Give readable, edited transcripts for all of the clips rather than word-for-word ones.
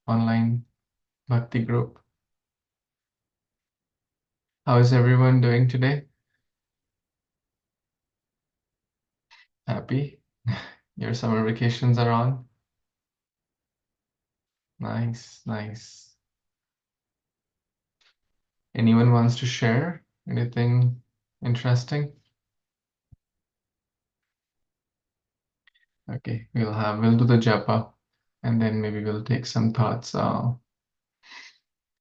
online Bhakti group. How is everyone doing today? Happy? Your summer vacations are on? Nice, nice. Anyone wants to share anything interesting? Okay, we'll do the japa and then maybe we'll take some thoughts.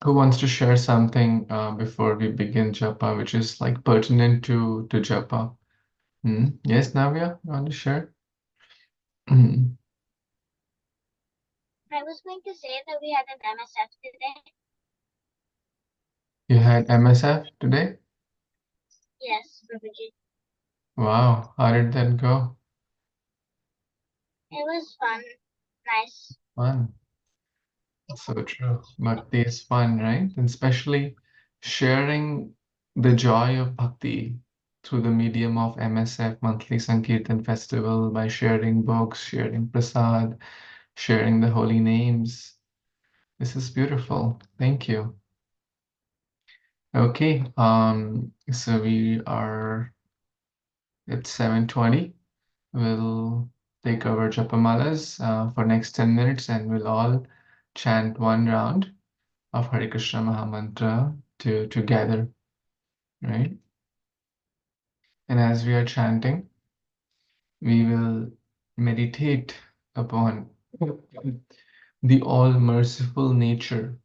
Who wants to share something before we begin japa, which is like pertinent to japa? Yes, Navya, you want to share? You I was going to say that we had an MSF today. had MSF today? Yes, Prabhuji. Wow, how did that go? It was fun. Nice. Fun. So true. Bhakti is fun, right? And especially sharing the joy of bhakti through the medium of MSF, Monthly Sankirtan Festival, by sharing books, sharing prasad, sharing the holy names. This is beautiful. Thank you. Okay, so we are at 7:20. We'll take our japamalas for next 10 minutes and we'll all chant one round of Hare Krishna Mahamantra together, right? And as we are chanting, we will meditate upon the all merciful nature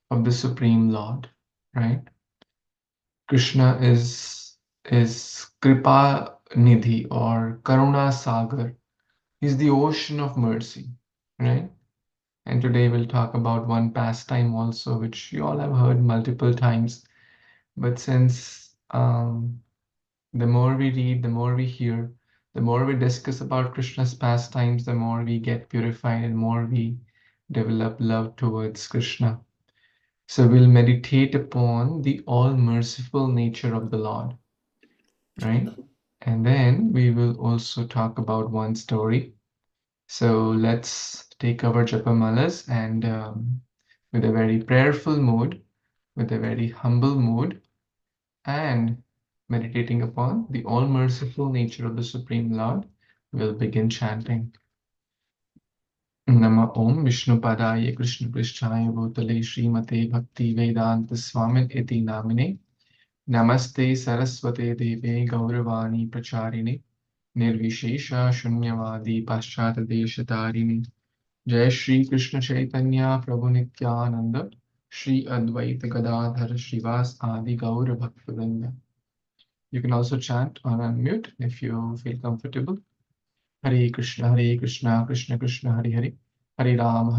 of the Supreme Lord, right? Krishna is Kripa Nidhi or Karuna Sagar. He's the ocean of mercy, right? And today we'll talk about one pastime also, which you all have heard multiple times. But since the more we read, the more we hear, the more we discuss about Krishna's pastimes, the more we get purified and more we develop love towards Krishna. So we'll meditate upon the all merciful nature of the Lord, right? And then we will also talk about one story. So let's take our japamalas and with a very prayerful mood, with a very humble mood, and meditating upon the all-merciful nature of the Supreme Lord, we'll begin chanting. Nama Om Vishnu Padaya Krishna Prishthaya Bhutale Srimate Bhakti Vedanta Swamin Iti Namine Namaste Saraswate Deve Gauravani Pracharine Nirvishesha Shunyavadi Paschat Deshatarine Jai Shri Krishna Chaitanya Prabhu Nityananda Shri Advaita Gadadhar Srivas Adi Gaura Bhaktivinoda. You can also chant on unmute if you feel comfortable. Hare Krishna, Krishna Krishna, Hare Hare. Hare Ram,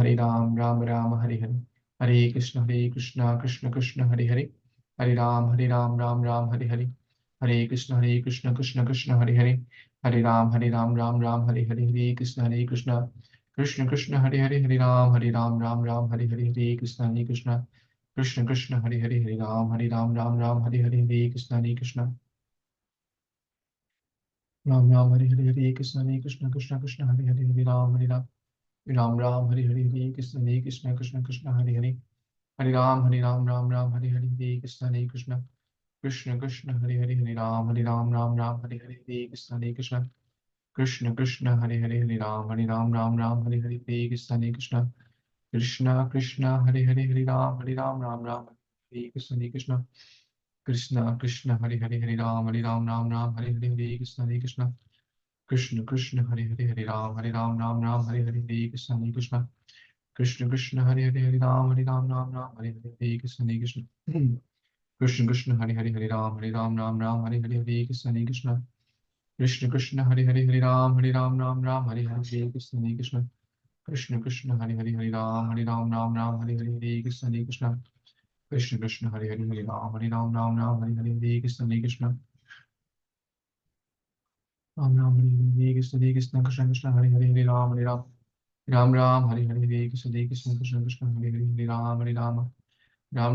Ram Ram, Hare Hare. Hare Krishna, Krishna Krishna, Hare Hare. Hare Ram, Ram Ram, Hare Hare. Hare Krishna, Krishna Krishna, Hare Hare. Hare Ram, Ram Ram, Hare Hare. Hare Krishna, Krishna Krishna, Hare Hare. Hare Ram, Ram Ram, Hare Hare. Hare Krishna, Krishna Krishna, Hare Hare. Hare Ram, Ram Ram, Hare Hare. Hare Krishna, Ram Ram Hare Hare Hare Krishna Krishna Krishna Hare Hare Hare Ram Ram Ram Hare Hare Hare Krishna Krishna Hare Hare Hare Ram Ram Ram Hare Hare Hare Krishna Krishna Hare Hare Hare Ram Hare Hare Hare Krishna Krishna Hare Hare Hare Ram Hare Hare Krishna Krishna Hare Hare Ram Krishna Krishna Hare Hare Ram Hare Hare Krishna Hare Hare Ram Hare Hare Krishna Krishna Hare Hare Ram Hare Hare Krishna Hare Hare Ram Hare Hare Krishna Krishna Hare Hare Ram Hare Hare Krishna Krishna Hare Hare Ram Hare Hare Krishna Krishna Hare Hare Ram Hare Hare Ram Ram Hare Krishna Krishna Hare Hare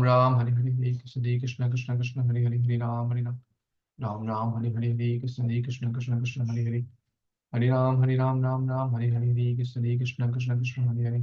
Ram Hare Hare Krishna Krishna Hare Hare Ram Hare Hare Krishna Hare Hare Ram Hare Hare Krishna Hare Hare Hare Ram Hare Ram Hare Hare Krishna Krishna Hare Hare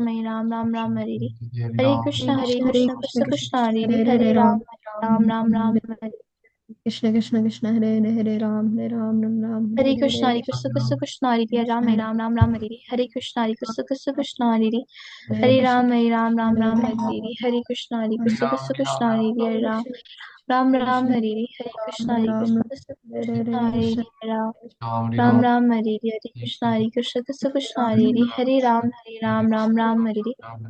Hare Ram, Ram Ram Hare Hare. Hare Hare Ram, Krishna, Hare Hare Krishna, Krishna, Krishna Krishna Krishna, Krishna, Hare Hare Hare, Hare, Hare Hare Ram, Ram, Hare Ram, Ram Ram Ram Hare. Krishna Krishna Krishna Hare Hare Hare Ram Ram Hare Hare Krishna, Hare Hare Krishna Krishna, Krishna Krishna, Hare Ram, Krishna Hare Ram, Ram Hare Hare Krishna, Hare Krishna, Krishna Krishna, Hare Hare Krishna Ram, Hare Ram, Ram Hare Ram, Ram Hare Hare Krishna, Hare Krishna, Ram, Krishna Ram, Krishna, Ram, Hare Hare Ram, Krishna Ram Krishna Ram, Krishna Hare Hare Krishna, Hare Hare Ram Krishna, Ram Krishna Hare Krishna, Hare Hare Krishna Ram, Ram, Ram Ram, Ram, Hare Hare Krishna, Hare Krishna, Krishna Krishna, Hare Ram, Hare Ram, Ram Ram, Hare Ram Ram Hare Krishna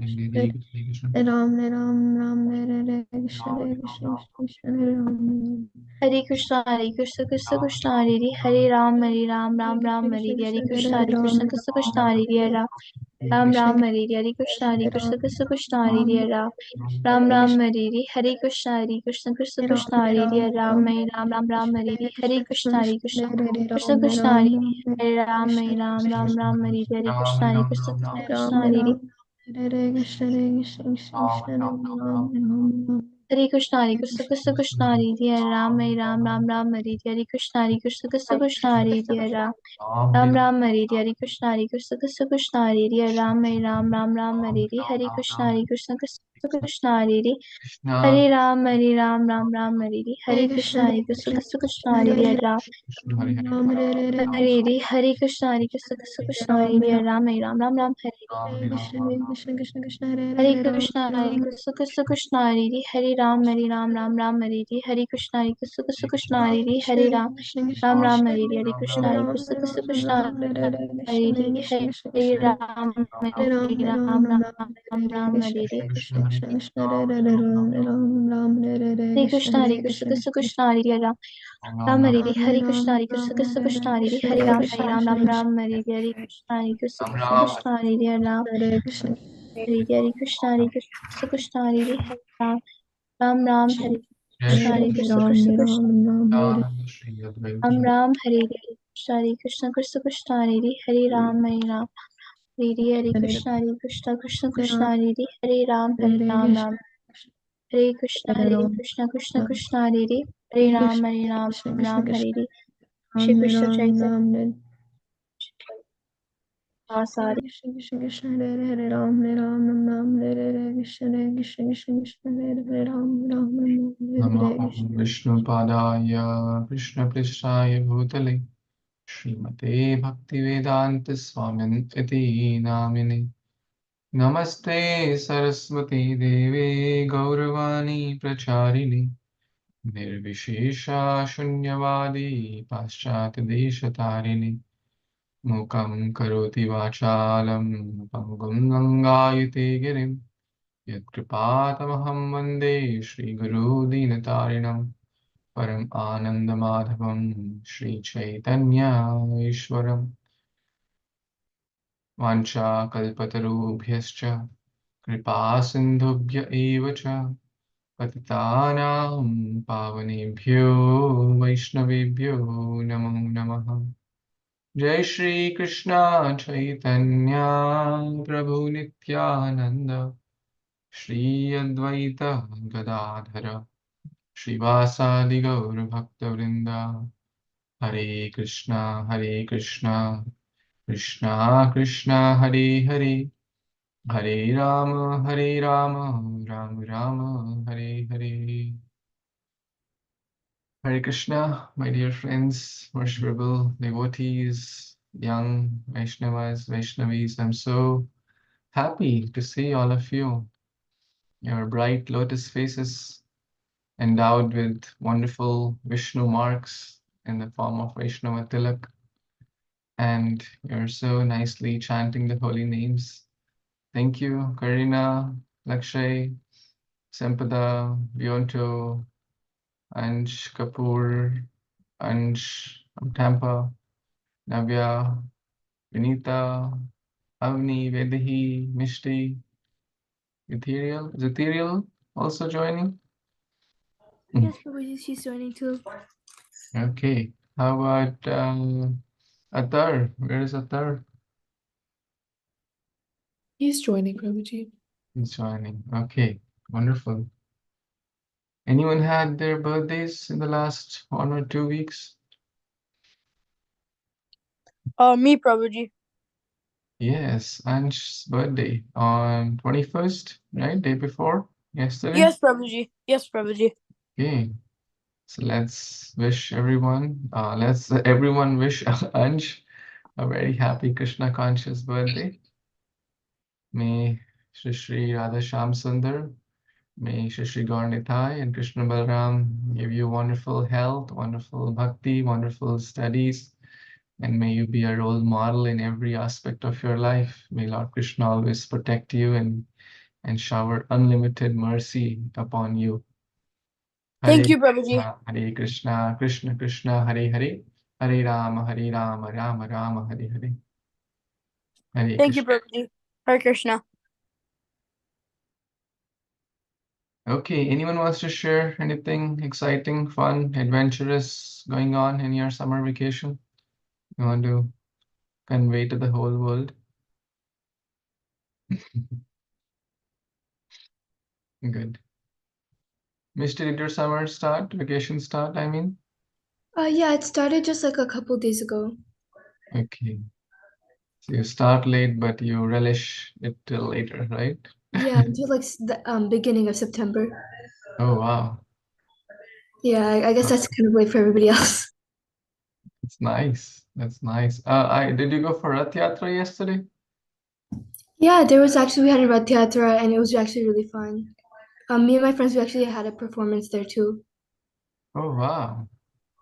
Hare Krishna Krishna Hare Ram Hare Krishna, Hare Krishna, Krishna Krishna, Hare Ram, Hare Ram, Hare Ram Krishna Ram, Krishna Hare Krishna Hare Hare Krishna, Hare Hare Krishna, Krishna Krishna, Hare Ram, Ram Krishna Ram, Hare Hare Krishna, Hare Krishna Krishna, Krishna Krishna, Ram Hare Ram, Ram Ram, Hare Hare Krishna, Hare Krishna, Krishna Ram Krishna, Hare Ram, Hare Ram, Ram Ram, Hare Hare Krishna, Hare Krishna, Krishna Krishna, Hare Ram, Hare Ram, Ram Ram, Hare Hare Krishna, Hare Krishna, Krishna Krishna, Hare Hare Krishna, Hare Krishna, Krishna Krishna, Hare Ram, Hare Ram, Ram Ram, Hare Hare Krishna, Hare Krishna, Krishna Krishna, Hare Ram, Ram Ram, Hare Hare Krishna, Hare Krishna, Krishna Krishna, Hare Ram, Hare Ram, Ram Ram, Hare Krishna, Hare Krishna, Krishna Krishna, Hare Ram, Hare Ram, Ram Ram, Hare Krishna, Hare Krishna, Krishna Krishna, Hare Ram, Hare Krishna, Hare Krishna, Krishna Krishna, Hare Ram, Hare Ram, Ram Ram, Hare Krishna, Hare Krishna, Krishna Krishna, Hare Ram, Hare Ram, Ram Ram, Hare Krishna, Hare Krishna, Krishna Krishna, Hare Ram, Ram Ram, Hare Krishna, Hare Krishna, Krishna Krishna, Hare Ram, Hare Ram, Ram Ram, Hare Hare Krishna, Hare Krishna, Krishna Krishna, Hare Ram, Ram Hare Krishna, Hare Krishna, Krishna Krishna, Hare Ram, Hare Ram, Ram Ram, Hare Krishna, Hare Krishna, Krishna Krishna, Hare Ram, Hare Krishna, Hare Krishna, Krishna Hare Ram, Ram Ram, Hare Krishna, Hare Krishna, Krishna Krishna, Ram Ram, Hare Krishna, Hare Krishna, Krishna Krishna, Hare Ram, Hare Ram, Hare Krishna, Hare Krishna, Krishna Krishna, Hare Ram, Hare Ram, Ram Hare Krishna, Hare Krishna, Krishna Krishna, Hare Ram, Hare Ram, Ram Hare Shri Krishna Chaitanya Sari Krishna Hare Hare Ram Hare Krishna Krishna Krishna Hare Ram Hare Vishnu Padaya Krishna Prishaya Bhutale Srimate Bhaktivedanta Swamin Iti Namine Namaste Saraswati Deve Gauravani Pracharine Nirvishesha Shunyavadi Paschat Deshatarine Mukam Karoti Vachalam Pangum Gangayate Girim Yatkripātamaham Vande Shri Guru Dinatarinam Param Anandamadhavam Shri Chaitanya Ishwaram Vancha Kalpatarubhyascha Kripa Sindhubhya eva cha Patitanam Pavanebhyo Vaishnavebhyo Namo Namaha Jai Shri Krishna Chaitanya Prabhu Nityananda Shri Advaita Gadadhara Srivasadi Gaur Bhakta Hare Krishna Hare Krishna Krishna Krishna Hare Hare Hare Rama Ram Rama Hare Hare Hare Krishna, my dear friends, worshipable devotees, young Vaishnavas, Vaishnavis. I'm so happy to see all of you. Your bright lotus faces endowed with wonderful Vishnu marks in the form of Vaishnava Tilak, and you're so nicely chanting the holy names. Thank you, Karina, Lakshay, Sempada, Bionto, Ansh Kapoor, Ansh Tampa, Navya, Vinita, Avni, Vedahi, Mishti, Ethereal. Is Ethereal also joining? Yes, Prabhuji, she's joining too. Okay. How about Atar? Where is Atar? He's joining, Prabhuji. He's joining. Okay. Wonderful. Anyone had their birthdays in the last 1 or 2 weeks? Me, Prabhuji. Yes, Ansh's birthday on 21st, right? Day before yesterday. Yes, Prabhuji. Yes, Prabhuji. Okay. So let's wish everyone, let's everyone wish Ansh a very happy Krishna conscious birthday. May Shri Shri Radha Shyam Sundar, may Shri Shri Gaur Nitai and Krishna Balaram give you wonderful health, wonderful bhakti, wonderful studies, and may you be a role model in every aspect of your life. May Lord Krishna always protect you and shower unlimited mercy upon you. Thank Hare you, Prabhuji. Hare Krishna, Krishna Krishna, Hare Hare, Hare Rama, Rama Rama, Hare Hare. Hare Thank you, Krishna. Prabhuji. Hare Krishna. Okay, anyone wants to share anything exciting, fun, adventurous going on in your summer vacation? You want to convey to the whole world? Good. Mister, did your summer start? Vacation start, I mean? Yeah, it started just like a couple days ago. Okay. So you start late, but you relish it till later, right? Yeah, until like the beginning of September. Oh, wow. Yeah, I guess that's kind of late for everybody else. It's nice. That's nice. I did you go for Rath Yatra yesterday? Yeah, there was actually we had a Rath Yatra and it was actually really fun. Me and my friends we actually had a performance there too. Oh, wow.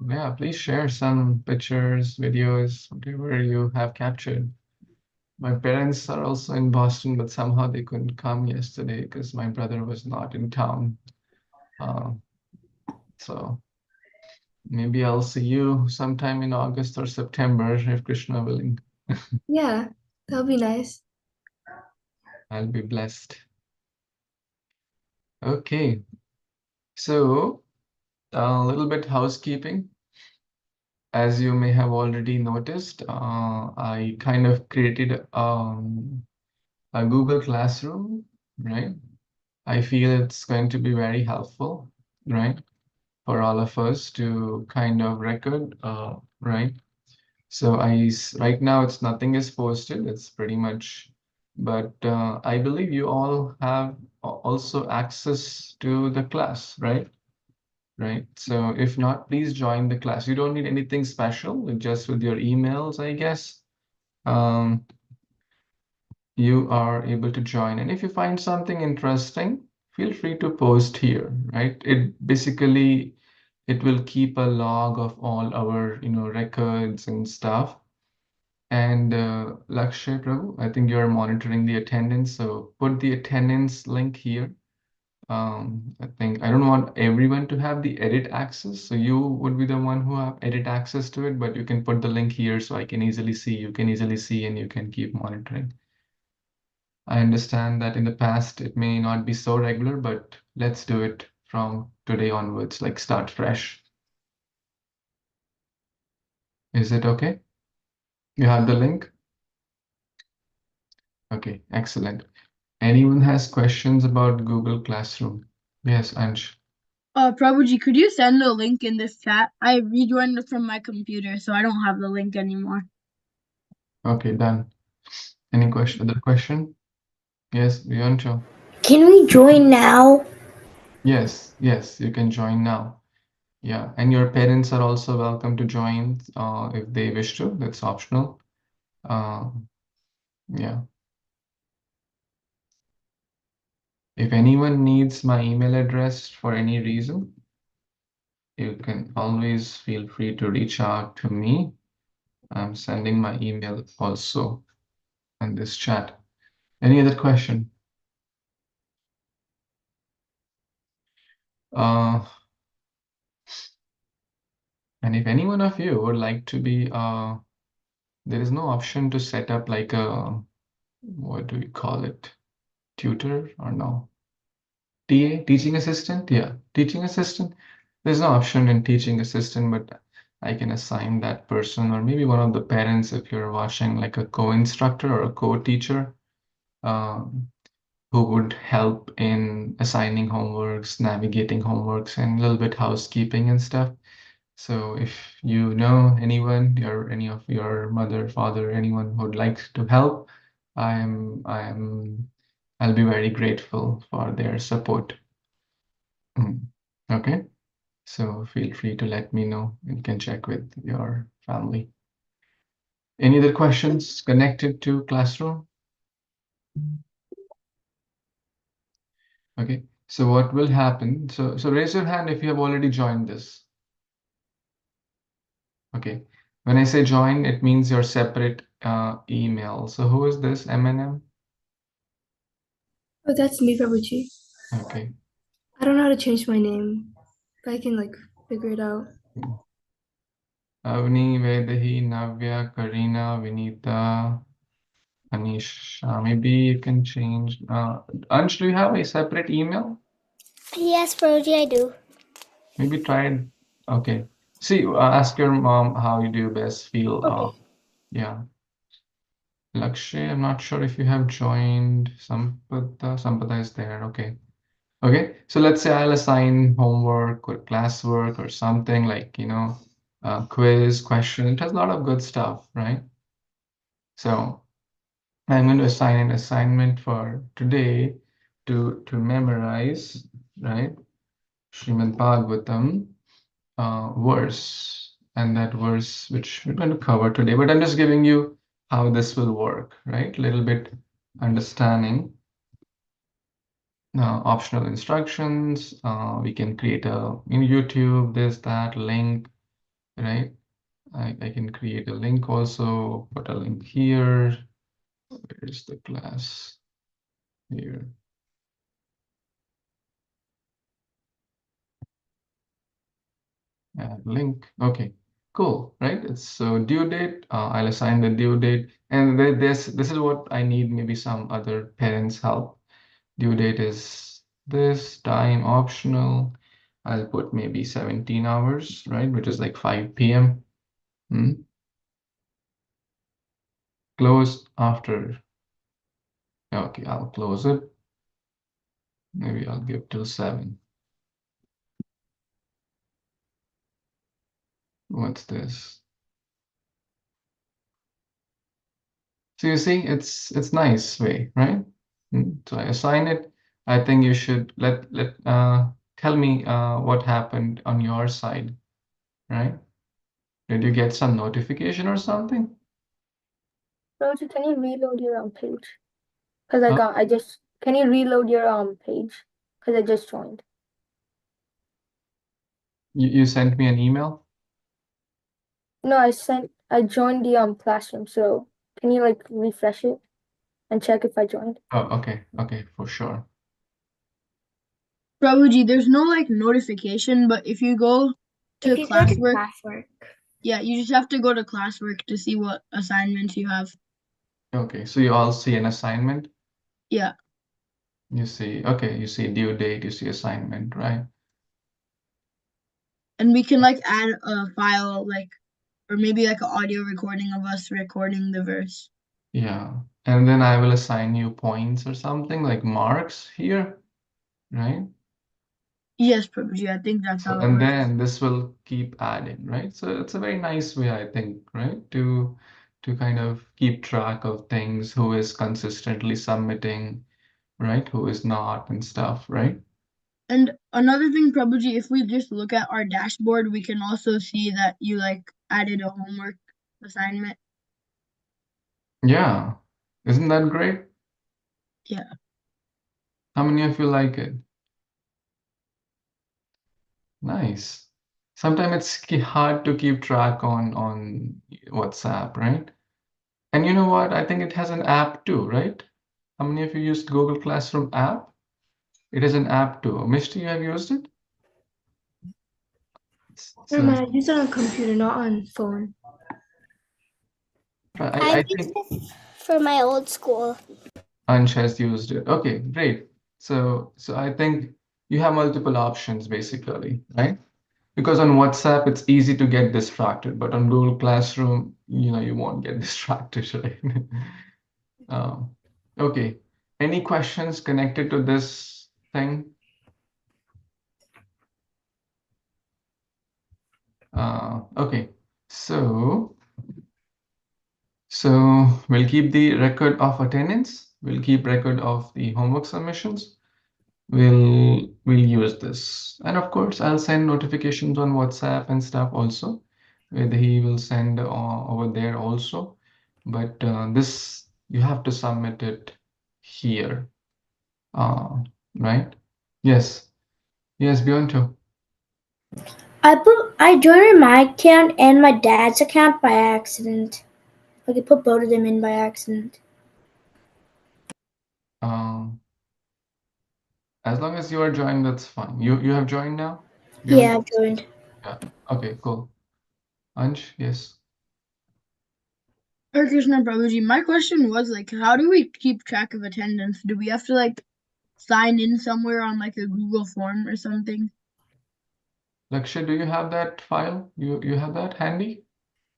Yeah, please share some pictures, videos, whatever you have captured. My parents are also in Boston, but somehow they couldn't come yesterday because my brother was not in town. Uh, so maybe I'll see you sometime in August or September if Krishna willing. Yeah, that'll be nice. I'll be blessed. Okay, so a little bit housekeeping. As you may have already noticed, I kind of created a Google Classroom, right? I feel it's going to be very helpful, right, for all of us to kind of record, right? So right now it's nothing is posted. It's pretty much, but I believe you all have also access to the class, right? Right. So if not, please join the class. You don't need anything special, just with your emails, I guess. Um, you are able to join. And if you find something interesting, feel free to post here, right? It basically it will keep a log of all our, records and stuff. And Lakshay Prabhu, I think you're monitoring the attendance, so put the attendance link here. I think I don't want everyone to have the edit access, so you would be the one who have edit access to it, but you can put the link here so I can easily see, you can easily see, and you can keep monitoring. I understand that in the past it may not be so regular, but let's do it from today onwards, like start fresh. Is it okay? You have the link? Okay, excellent. Anyone has questions about Google Classroom? Yes, Ansh. Prabhuji, could you send the link in this chat? I rejoined from my computer, so I don't have the link anymore. Okay, done. Any question? Other question? Yes, Vyancho. Can we join now? Yes, yes, you can join now. Yeah, and your parents are also welcome to join if they wish to. That's optional. Uh, yeah. If anyone needs my email address for any reason, you can always feel free to reach out to me. I'm sending my email also in this chat. Any other question? Uh, and if any one of you would like to be, there is no option to set up like a, what do we call it? Tutor or no? TA, teaching assistant? Yeah, teaching assistant. There's no option in teaching assistant, but I can assign that person or maybe one of the parents if you're watching like a co-instructor or a co-teacher who would help in assigning homeworks, navigating homeworks, and a little bit housekeeping and stuff. So if you know anyone or any of your mother, father, anyone who would like to help, I'll be very grateful for their support. Okay. So feel free to let me know. You can check with your family. Any other questions connected to classroom? Okay, so what will happen? So raise your hand if you have already joined this. Okay, when I say join, it means your separate email. So who is this, M&M? Oh, that's me, Prabhuji. Okay. I don't know how to change my name, but I can like figure it out. Avni, Vedahi, Navya, Karina, Vinita, Anisha. Maybe you can change. Ansh, do you have a separate email? Yes, Prabhuji, I do. Maybe try it. Okay. See, ask your mom how you do best feel. Okay. Yeah. Lakshay, I'm not sure if you have joined. Sampada is there. Okay. Okay. So let's say I'll assign homework or classwork or something like, quiz, question. It has a lot of good stuff, right? So I'm going to assign an assignment for today to memorize, right? Srimad Bhagavatam verse, and that verse which we're going to cover today. But I'm just giving you how this will work, right? A little bit understanding. Optional instructions. We can create in YouTube, this, that link, right? I can create a link also, put a link here. Where's the class? Here. Add link. Okay, cool, right? It's so due date. I'll assign the due date, and this is what I need. Maybe some other parents' help. Due date is this time optional. I'll put maybe 17 hours, right? Which is like 5 p.m. Close after. Okay, I'll close it. Maybe I'll give till 7. What's this? So you see, it's nice way, right? So I assign it. I think you should tell me what happened on your side, right? Did you get some notification or something? Rosie, can you reload your page? Because Huh? can you reload your page? Because I just joined. You sent me an email? No, I joined the classroom, so can you like refresh it and check if I joined? Oh, okay, for sure. Prabhuji, there's no like notification, but if you go to If you go to classwork, classwork, yeah, you just have to go to classwork to see what assignments you have. Okay, so you all see an assignment? Yeah, You see, okay, you see due date, you see assignment, right? and we can like add a file like, or maybe like an audio recording of us recording the verse. Yeah. And then I will assign you points or something like marks here, right? Yes, Prabhuji, I think that's So, how it and works. then this will keep adding, right? So it's a very nice way, I think, right? To kind of keep track of things, who is consistently submitting, right? Who is not and stuff, right? And another thing, Prabhuji, if we just look at our dashboard, we can also see that you like added a homework assignment. Yeah. Isn't that great? Yeah. How many of you like it? Nice. Sometimes it's hard to keep track on WhatsApp, right? And you know what? I think it has an app too, right? How many of you used Google Classroom app? It is an app too. Mishti, you have used it? never So mind. I use it on computer, not on phone. I I used think it for my old school. Ansh has used it. Okay, great. So I think you have multiple options basically, right? Because on WhatsApp it's easy to get distracted, but on Google Classroom, you won't get distracted, right? Um, okay. Any questions connected to this thing? Okay. So we'll keep the record of attendance. We'll keep record of the homework submissions. we'll use this. And of course, I'll send notifications on WhatsApp and stuff also. He will send over there also. But this, you have to submit it here. Right? Yes. Yes, Beyond too. I joined my account and my dad's account by accident. I could put both of them in by accident. As long as you are joined, that's fine. You have joined now? Yeah, I've joined. Yeah. Okay, cool. Ansh, yes. Hare Krishna Prabhuji, my question was like, how do we keep track of attendance? Do we have to like sign in somewhere on like a Google form or something? Lakshay, do you have that file? You have that handy?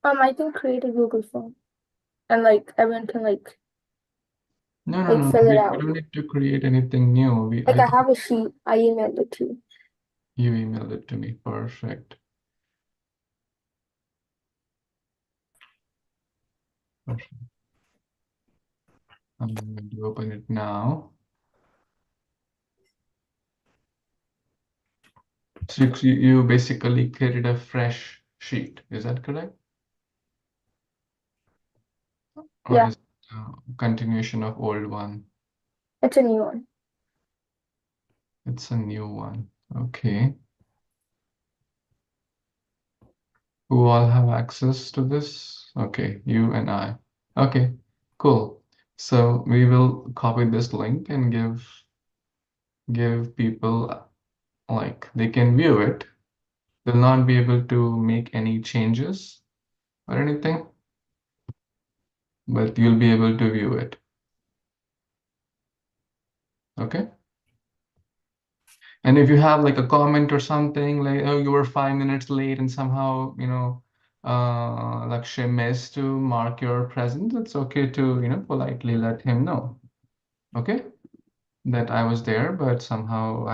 I can create a Google form, and like everyone can like No. fill it We out. don't need to create anything new. Like I think have a sheet. I emailed it to you. you emailed it to me. Perfect. Perfect. I'm going to open it now. So you basically created a fresh sheet. Is that correct? Or Yeah. is it a continuation of old one? It's a new one. It's a new one. Okay. Who all have access to this? Okay, you and I. Okay, cool. So we will copy this link and give people, like, they can view it. They'll not be able to make any changes or anything, but you'll be able to view it. Okay? And if you have like a comment or something like, oh, you were 5 minutes late and somehow, Lakshay missed to mark your presence, it's okay to, politely let him know. Okay? That I was there, but somehow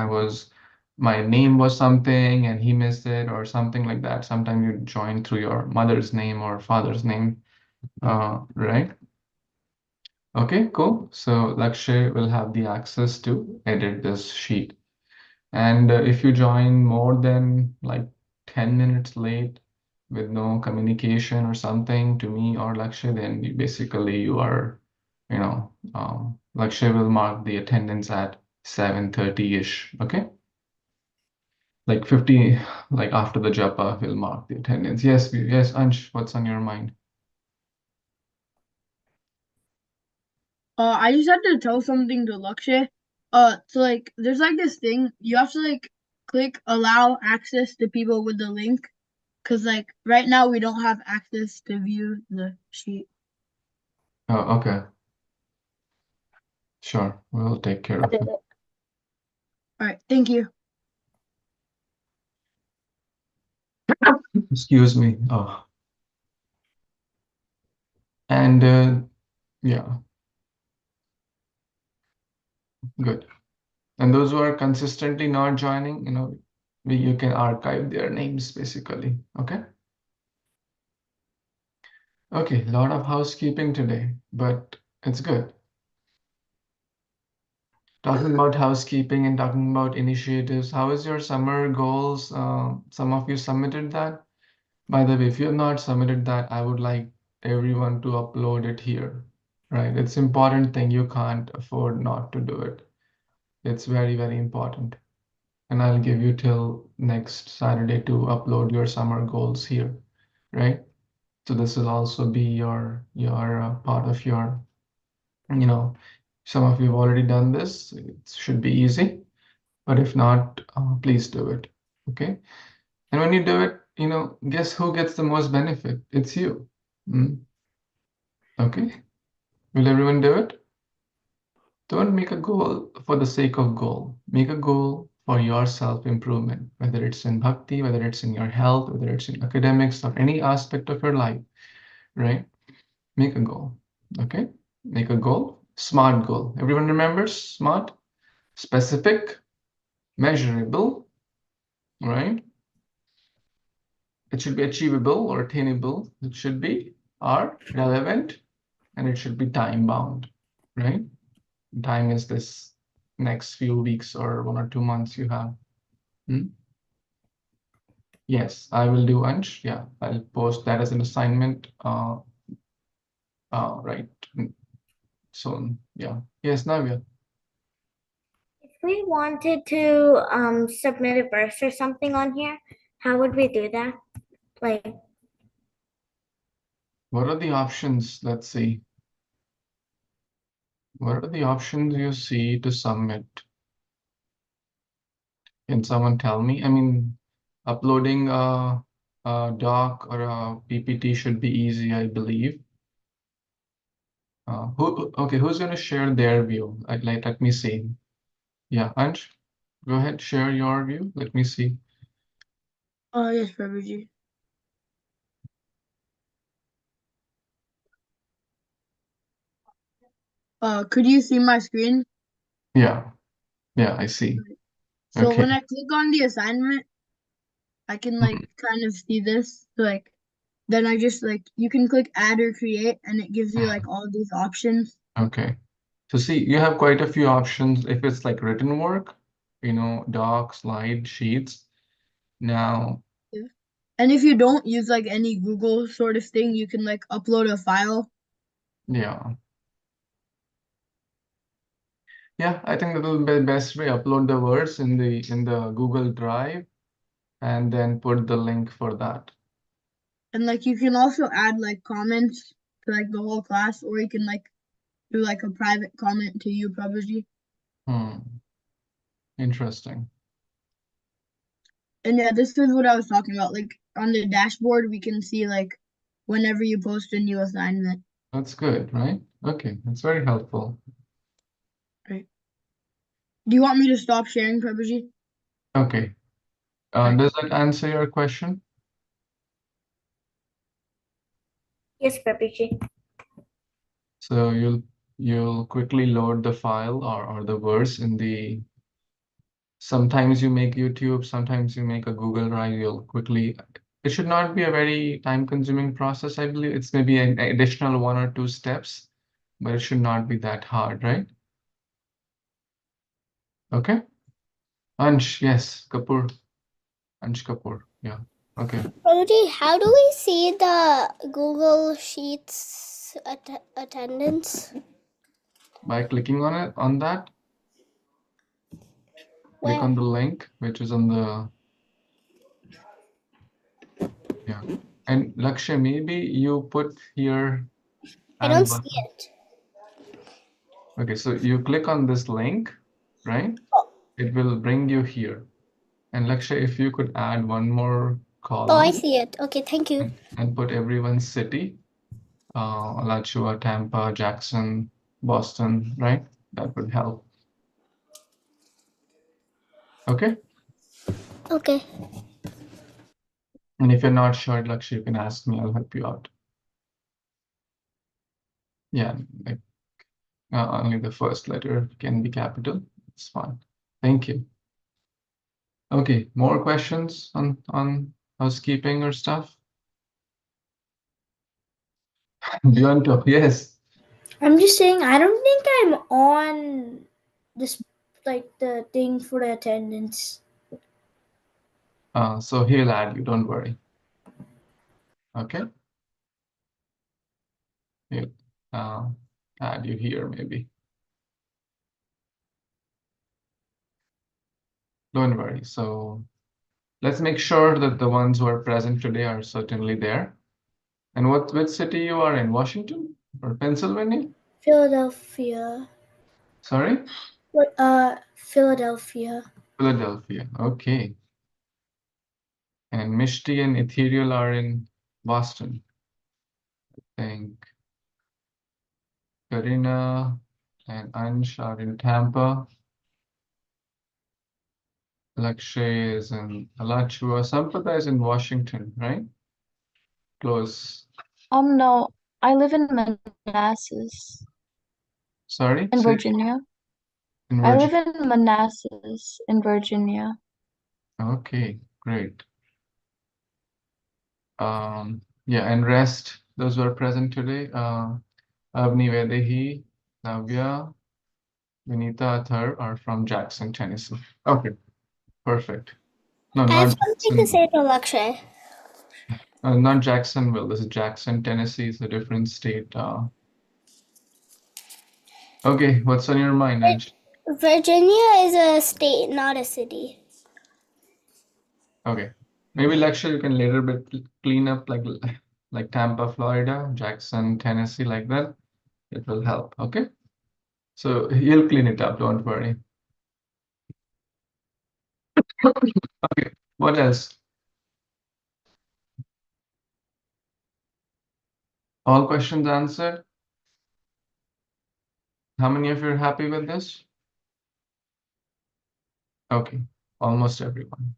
my name was something and he missed it or something like that. Sometimes you join through your mother's name or father's name, right? Okay, cool. So Lakshay will have the access to edit this sheet. And if you join more than like 10 minutes late with no communication or something to me or Lakshay, then basically you are, Lakshay will mark the attendance at 7:30-ish, okay? Like 50, like after the japa, will mark the attendance. Yes, yes, Ansh, what's on your mind? I just had to tell something to Lakshay. So like, there's like this thing you have to like click allow access to people with the link, cause like right now we don't have access to view the sheet. Oh, okay. Sure, we'll take care I of did it. it. All right, thank you. Excuse me. Oh. And yeah, good. And those who are consistently not joining, you can archive their names basically. Okay. Okay, a lot of housekeeping today, but it's good. Talking about housekeeping and talking about initiatives, how is your summer goals? Some of you submitted that. By the way, if you have not submitted that, I would like everyone to upload it here, right? It's important thing. You can't afford not to do it. It's very, very important. And I'll give you till next Saturday to upload your summer goals here, right? So this will also be your part of your, some of you have already done this. It should be easy, but if not, please do it. Okay. And when you do it, guess who gets the most benefit? It's you. Okay. Will everyone do it? Don't make a goal for the sake of goal. Make a goal for your self-improvement, whether it's in bhakti, whether it's in your health, whether it's in academics or any aspect of your life, right? Make a goal. Okay. Make a goal. Smart goal. Everyone remembers smart, specific, measurable, right? It should be achievable or attainable. It should be are relevant, and it should be time bound, right? Time is this next few weeks or 1 or 2 months you have? Yes, I will do Ansh. Yeah, I'll post that as an assignment. Right. Soon. Yeah. Yes, Navya. If we wanted to submit a verse or something on here, how would we do that? Like, What are the options? Let's see. What are the options you see to submit? Can someone tell me? I mean, uploading a doc or a PPT should be easy, I believe. Okay, who's going to share their view? Let me see. Yeah, Ansh, go ahead, share your view. Let me see. Yes, Prabhuji. Could you see my screen? Yeah, I see. So Okay. when I click on the assignment, I can like kind of see this. Like, then I just like you can click add or create, and it gives you like all these options. Okay. So see, you have quite a few options if it's like written work, doc, slide, sheets. Now, Yeah. And if you don't use like any Google sort of thing, you can like upload a file. yeah. Yeah, I think that will be the best way. Upload the words in the Google Drive and then put the link for that. And like you can also add like comments to like the whole class, or you can like do like a private comment to you, Prabhuji. Interesting. And yeah, this is what I was talking about. Like on the dashboard, we can see like whenever you post a new assignment. That's good, right? Okay, that's very helpful. Right. Do you want me to stop sharing, Prabhuji? Okay. Right. Does that answer your question? yes, Babuji. So you'll quickly load the file or the verse in the sometimes you make YouTube, sometimes you make a Google Drive, you'll quickly it should not be a very time-consuming process, I believe. It's maybe an additional 1 or 2 steps, but it should not be that hard, right? Okay. Ansh, yes, Kapoor. Ansh Kapoor. Yeah. Okay. Babuji, how do we see the Google Sheets attendance? By clicking on that, click Where? on the link, which is on the yeah. And Lakshay, maybe you put here I don't add see button. it. Okay, so you click on this link, right? It will bring you here. And Lakshay, if you could add one more Oh, I column see it. Okay, thank you. and put everyone's city, Alachua, Tampa, Jackson, Boston, right? That would help. Okay. Okay. And if you're not sure, Lakshay, you can ask me. I'll help you out. Yeah, like only the first letter can be capital. It's fine. Thank you. Okay, more questions on housekeeping or stuff? Do you want to? Yes. I'm just saying, I don't think I'm on this, like the thing for the attendance. So he'll add you, don't worry. Okay. He'll add you here maybe. Don't worry. So let's make sure that the ones who are present today are certainly there. And which city you are in? Washington or Pennsylvania? Philadelphia. Sorry? What? Philadelphia. Philadelphia. Okay. And Mishti and Ethereal are in Boston. I think Karina and Ansh are in Tampa. Lakshay is in Alachua. Sampata is in Washington, right? Close. No, I live in Manassas Sorry, in say Virginia. in I live Virginia. in Manassas in Virginia. Okay, great. Yeah, and rest, those who are present today, Avni Vedehi, Navya, Vinita, Athar are from Jackson, Tennessee. Okay, perfect. No, I have not something to Jackson, say to Lakshay. not Jacksonville. This is Jackson, Tennessee. It's a different state. Okay, what's on your mind, Anj? Virginia is a state, not a city. Okay, maybe lecture you can later bit clean up like Tampa, Florida, Jackson, Tennessee, like that. It will help. Okay, so he'll clean it up. Don't worry. Okay, what else? All questions answered? How many of you are happy with this? Okay, almost everyone.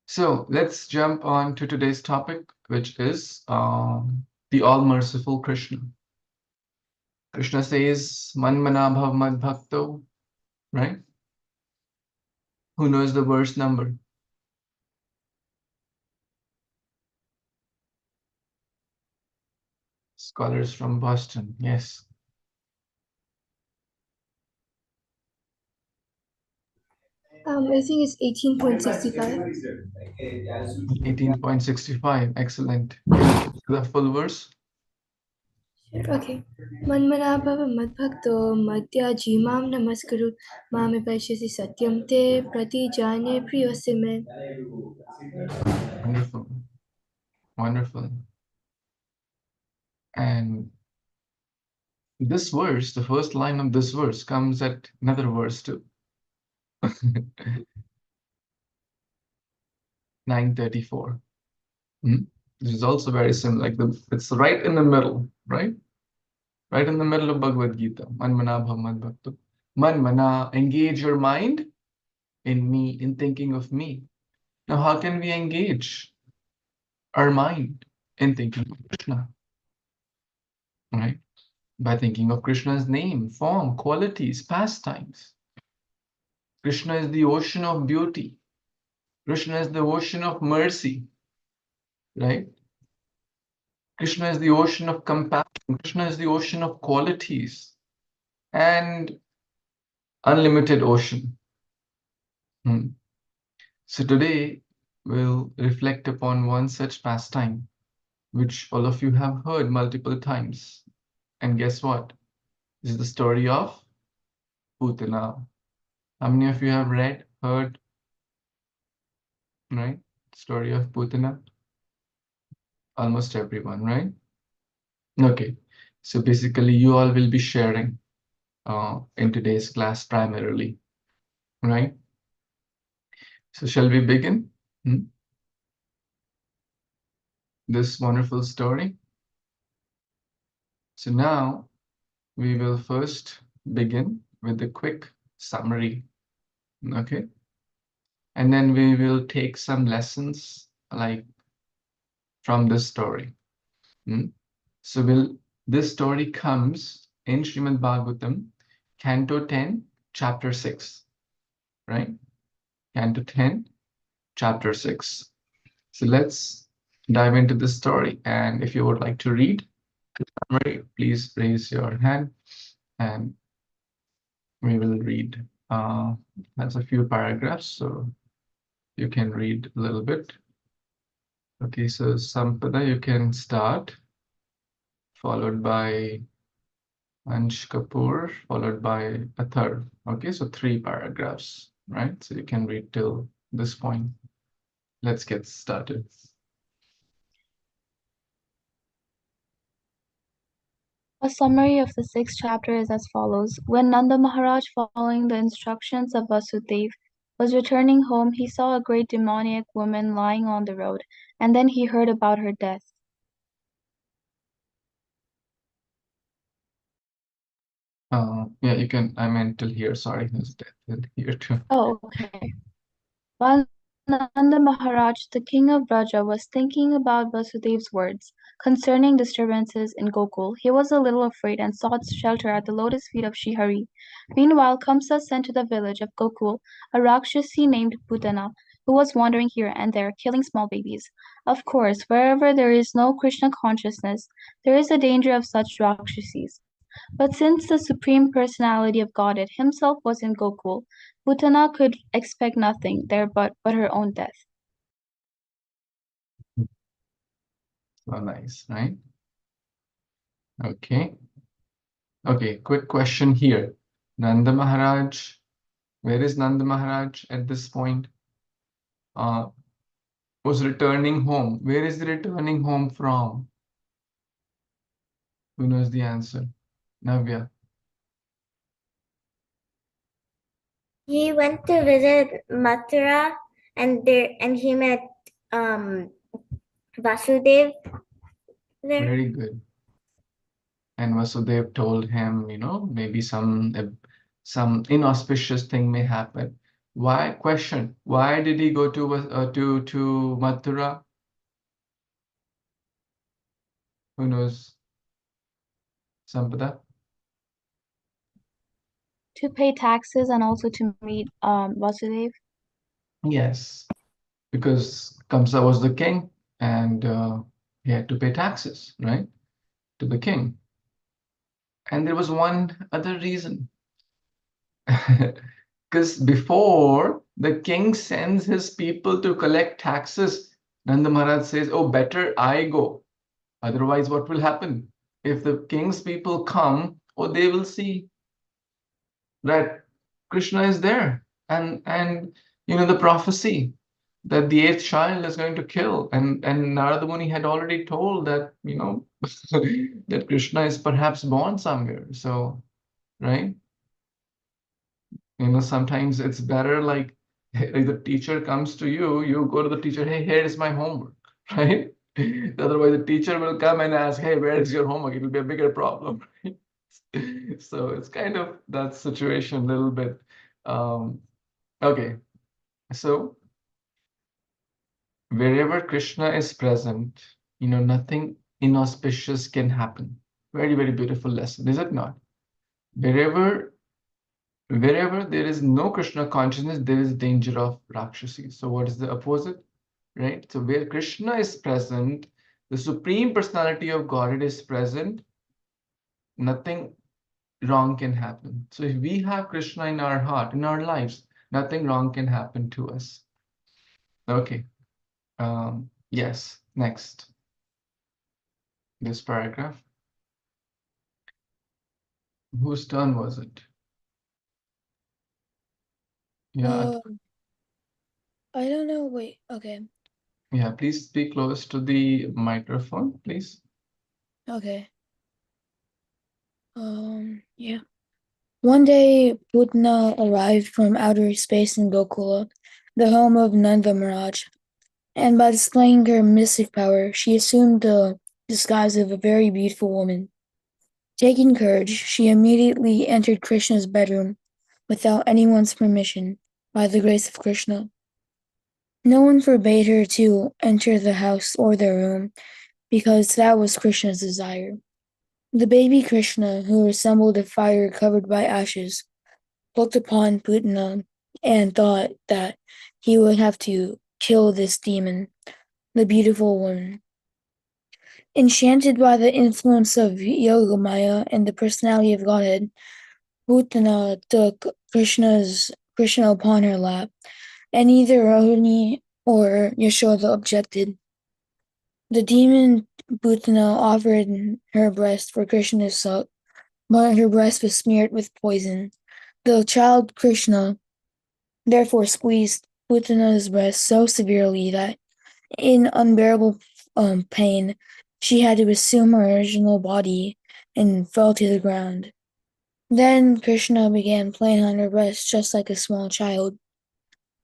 So let's jump on to today's topic, which is the all-merciful Krishna. Krishna says, Man mana bhav mad bhakto, right? Who knows the verse number? Scholars from Boston, yes. I think it's 18.65. 18.65, excellent. Can you do the full verse? Okay. Manmanabhava madbhakto madhyaji mam namaskuru mame vaishyasi satyam te pratijane priyose me. Wonderful, wonderful. And this verse, the first line of this verse comes at another verse too. 934. This is also very similar. It's right in the middle, right? Right in the middle of Bhagavad Gita. Man mana bhav mad bhakto. Man mana, engage your mind in me, in thinking of me. Now, how can we engage our mind in thinking of Krishna? Right? By thinking of Krishna's name, form, qualities, pastimes. Krishna is the ocean of beauty. Krishna is the ocean of mercy. Right? Krishna is the ocean of compassion. Krishna is the ocean of qualities and unlimited ocean. So today we'll reflect upon one such pastime, which all of you have heard multiple times. And guess what? This is the story of Putana. How many of you have read, heard, right? Story of Putana? Almost everyone, right? Okay. So basically you all will be sharing in today's class primarily, right? So shall we begin this wonderful story? So now we will first begin with a quick summary, okay? And then we will take some lessons like from this story. So this story comes in Srimad Bhagavatam, Canto 10, Chapter 6, right? Canto 10, Chapter 6. So let's dive into this story. And if you would like to read the summary, please raise your hand and we will read. That's a few paragraphs, so you can read a little bit. Okay, so Sampada, you can start, followed by Ansh Kapoor, followed by Athar. Okay, so 3 paragraphs, right? So you can read till this point. Let's get started. A summary of the sixth chapter is as follows. When Nanda Maharaj, following the instructions of Vasudev, was returning home, he saw a great demoniac woman lying on the road, and then he heard about her death. Yeah, you can, I meant till here, sorry, there's death till here too. Oh, okay. While Nanda Maharaj, the king of Braja, was thinking about Vasudev's words concerning disturbances in Gokul, he was a little afraid and sought shelter at the lotus feet of Srihari. Meanwhile, Kamsa sent to the village of Gokul a Rakshasi named Putana, who was wandering here and there, killing small babies. Of course, wherever there is no Krishna consciousness, there is a danger of such Rakshasis. But since the Supreme Personality of Godhead himself was in Gokul, Putana could expect nothing there but her own death. So nice, right? Okay. Okay, quick question here. Nanda Maharaj, where is Nanda Maharaj at this point? Was returning home. Where is he returning home from? Who knows the answer? Navya. He went to visit Mathura and he met Vasudev there. Very good. And Vasudev told him, maybe some inauspicious thing may happen. Why? Question. Why did he go to Mathura? Who knows? Sampada? To pay taxes and also to meet Vasudev. Yes, because Kamsa was the king and he had to pay taxes, right, to the king. And there was one other reason. Because before the king sends his people to collect taxes, Nanda Maharaj says, oh, better I go. Otherwise, what will happen? If the king's people come, oh, they will see that Krishna is there. And the prophecy that the eighth child is going to kill. And Narada Muni had already told that, that Krishna is perhaps born somewhere. So, right? Sometimes it's better like if the teacher comes to you, you go to the teacher, hey, here is my homework, right? Otherwise, the teacher will come and ask, hey, where is your homework? It will be a bigger problem. Right? So it's kind of that situation a little bit. Okay, so wherever Krishna is present, nothing inauspicious can happen. Very, very beautiful lesson, is it not? Wherever there is no Krishna consciousness, there is danger of Rakshasi. So what is the opposite? Right? So where Krishna is present, the Supreme Personality of Godhead is present, nothing wrong can happen. So if we have Krishna in our heart, in our lives, nothing wrong can happen to us. Okay. Yes, next. This paragraph. Whose turn was it? Yeah, I don't know. Wait, okay. yeah, please speak close to the microphone, please. Okay. Yeah. One day, Putana arrived from outer space in Gokula, the home of Nanda Maharaj, and by displaying her mystic power, she assumed the disguise of a very beautiful woman. Taking courage, she immediately entered Krishna's bedroom without anyone's permission, by the grace of Krishna. No one forbade her to enter the house or the room, because that was Krishna's desire. The baby Krishna, who resembled a fire covered by ashes, looked upon Putana and thought that he would have to kill this demon, the beautiful woman. Enchanted by the influence of Yogamaya and the personality of Godhead, Putana took Krishna upon her lap, and neither Rohini or Yashoda objected. The demon Putana offered her breast for Krishna to suck, but her breast was smeared with poison. The child Krishna therefore squeezed Putana's breast so severely that, in unbearable pain, she had to assume her original body and fell to the ground. Then Krishna began playing on her breast just like a small child.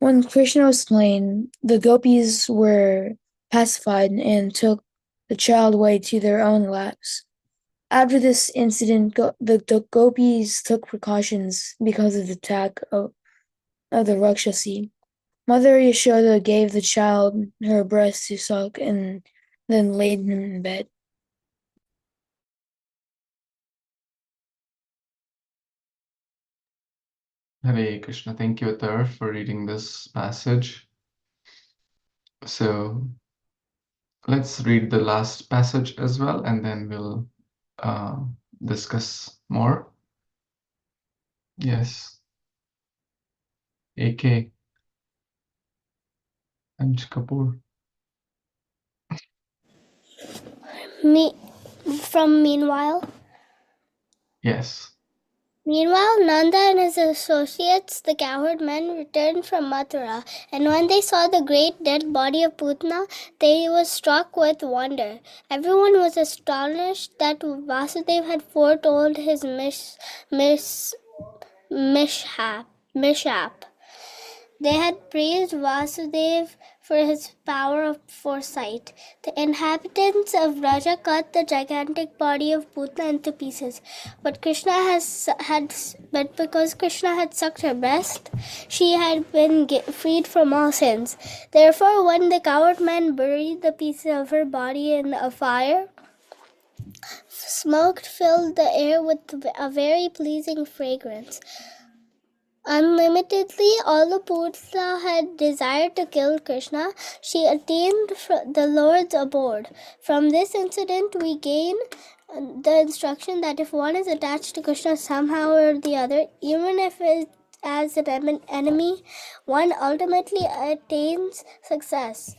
When Krishna was playing, the gopis were pacified and took the child away to their own laps. After this incident, the gopis took precautions because of the attack of the Rakshasi. Mother Yashoda gave the child her breast to suck and then laid him in bed. Hare Krishna. Thank you, Atar, for reading this passage. So let's read the last passage as well, and then we'll discuss More? Yes. AK. Anj Kapoor. Me from Meanwhile. Yes. Meanwhile, Nanda and his associates, the cowherd men, returned from Mathura, and when they saw the great dead body of Putana, they were struck with wonder. Everyone was astonished that Vasudeva had foretold his mishap. They had praised Vasudeva for his power of foresight. The inhabitants of Raja cut the gigantic body of Putna into pieces, but because Krishna had sucked her breast, she had been freed from all sins. Therefore, when the coward men buried the pieces of her body in a fire, smoke filled the air with a very pleasing fragrance. Unlimitedly, although Putana had desired to kill Krishna, she attained the Lord's abode. From this incident, we gain the instruction that if one is attached to Krishna somehow or the other, even if it as an enemy, one ultimately attains success.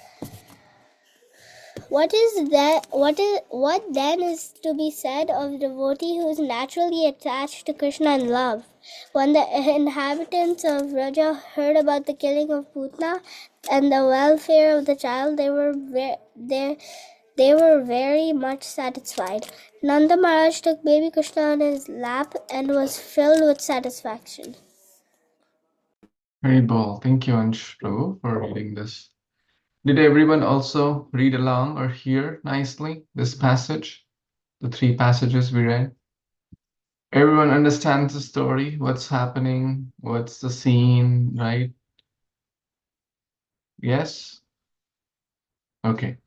What then is to be said of the devotee who is naturally attached to Krishna and love? When the inhabitants of Raja heard about the killing of Putna and the welfare of the child, they were very much satisfied. Nanda Maharaj took baby Krishna on his lap and was filled with satisfaction. Very bold. Thank you, Ansh Prabhu, for reading this. Did everyone also read along or hear nicely this passage? The three passages we read? Everyone understands the story, what's happening, what's the scene, right? Yes? Okay.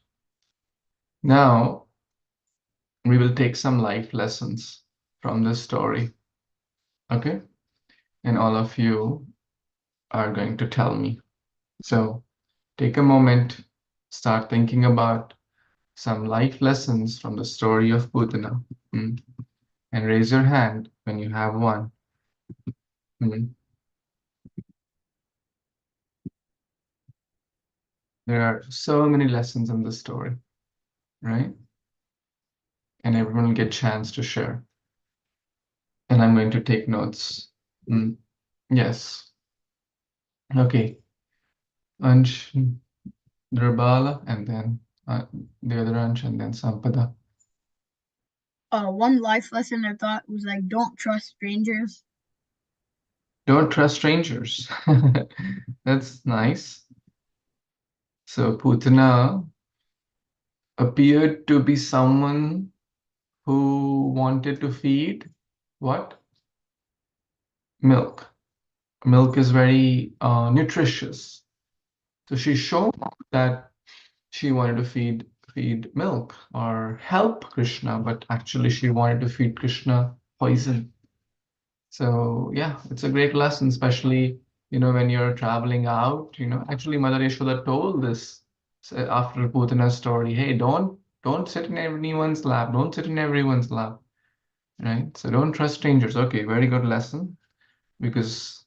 Now, we will take some life lessons from this story. Okay? And all of you are going to tell me. So, take a moment, start thinking about some life lessons from the story of Putana. And raise your hand when you have one. There are so many lessons in this story, right? And everyone will get a chance to share. And I'm going to take notes. Yes. Okay. Ansh, Drabala, and then the other Ansh, and then Sampada. One life lesson I thought was like, don't trust strangers. Don't trust strangers. That's nice. So Putana appeared to be someone who wanted to feed what? Milk. Milk is very nutritious. So she showed that she wanted to feed milk or help Krishna, but actually she wanted to feed Krishna poison. So yeah, it's a great lesson, especially when you're traveling out. Actually, Mother Yashoda told this after Putana's story. Hey, don't sit in anyone's lap. Don't sit in everyone's lap, right? So don't trust strangers. Okay, very good lesson because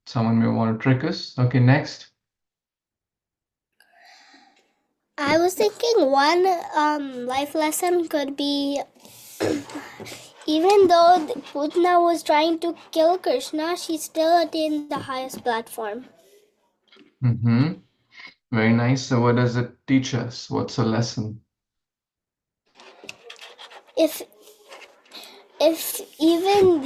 someone may want to trick us. Okay, next. I was thinking one life lesson could be even though Putana was trying to kill Krishna, she still attained the highest platform. Very nice. So what does it teach us? What's a lesson? If even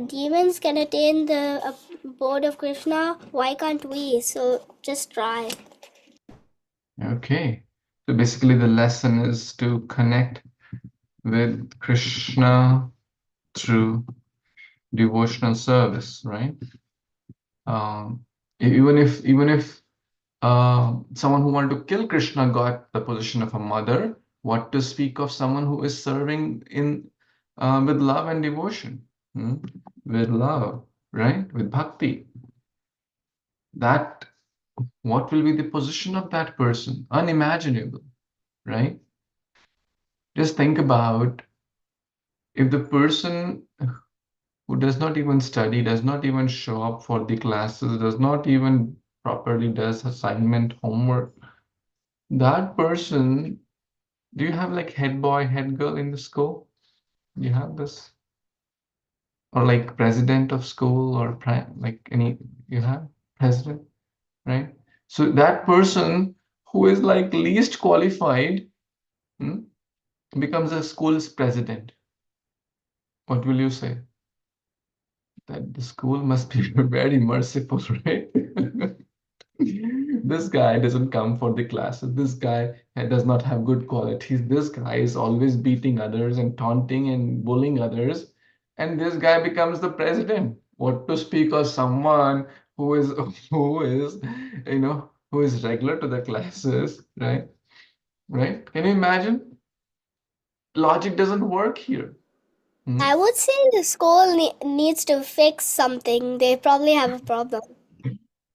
demons can attain the abode of Krishna, why can't we? So just try. Okay. So basically the lesson is to connect with Krishna through devotional service, right? Even if someone who wanted to kill Krishna got the position of a mother, what to speak of someone who is serving in with love and devotion, with love, right? With bhakti. That what will be the position of that person? Unimaginable, right? Just think about if the person who does not even study, does not even show up for the classes, does not even properly does assignment, homework, that person, do you have like head boy, head girl in the school? Do you have this? Or like president of school or like any, you have president, right? So that person who is like least qualified becomes a school's president. What will you say? That the school must be very merciful, right? This guy doesn't come for the classes. This guy does not have good qualities. This guy is always beating others and taunting and bullying others. And this guy becomes the president. What to speak of someone who is who is, who is regular to the classes, right? Right? Can you imagine? Logic doesn't work here. I would say the school needs to fix something. They probably have a problem.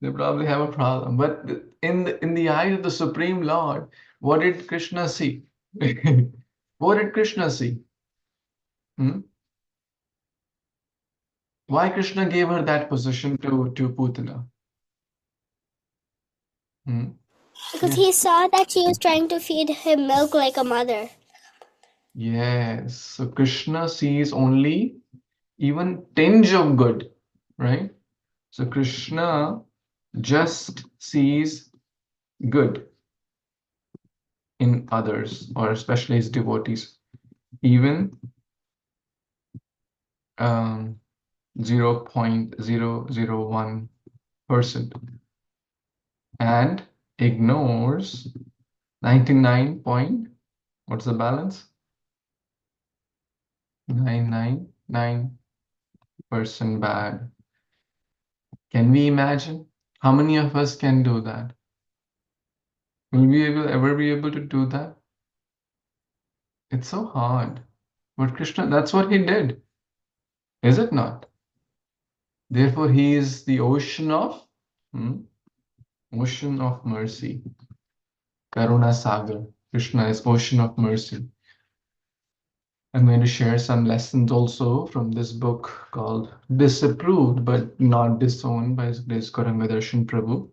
They probably have a problem. But in the eye of the Supreme Lord, what did Krishna see? What did Krishna see? Hmm? Why Krishna gave her that position to Putana? Hmm? Because Yes. he saw that she was trying to feed him milk like a mother. Yes. So Krishna sees only even tinge of good, right? So Krishna just sees good in others, or especially his devotees, even 0.001%, and ignores 99 point, what's the balance? 999% bad. Can we imagine? How many of us can do that? Will we ever be able to do that? It's so hard. But Krishna, that's what he did, is it not? Therefore, he is the ocean of mercy. Karuna Sagar. Krishna is ocean of mercy. I'm going to share some lessons also from this book called Disapproved but Not Disowned by His Grace Gauranga Darshan Prabhu.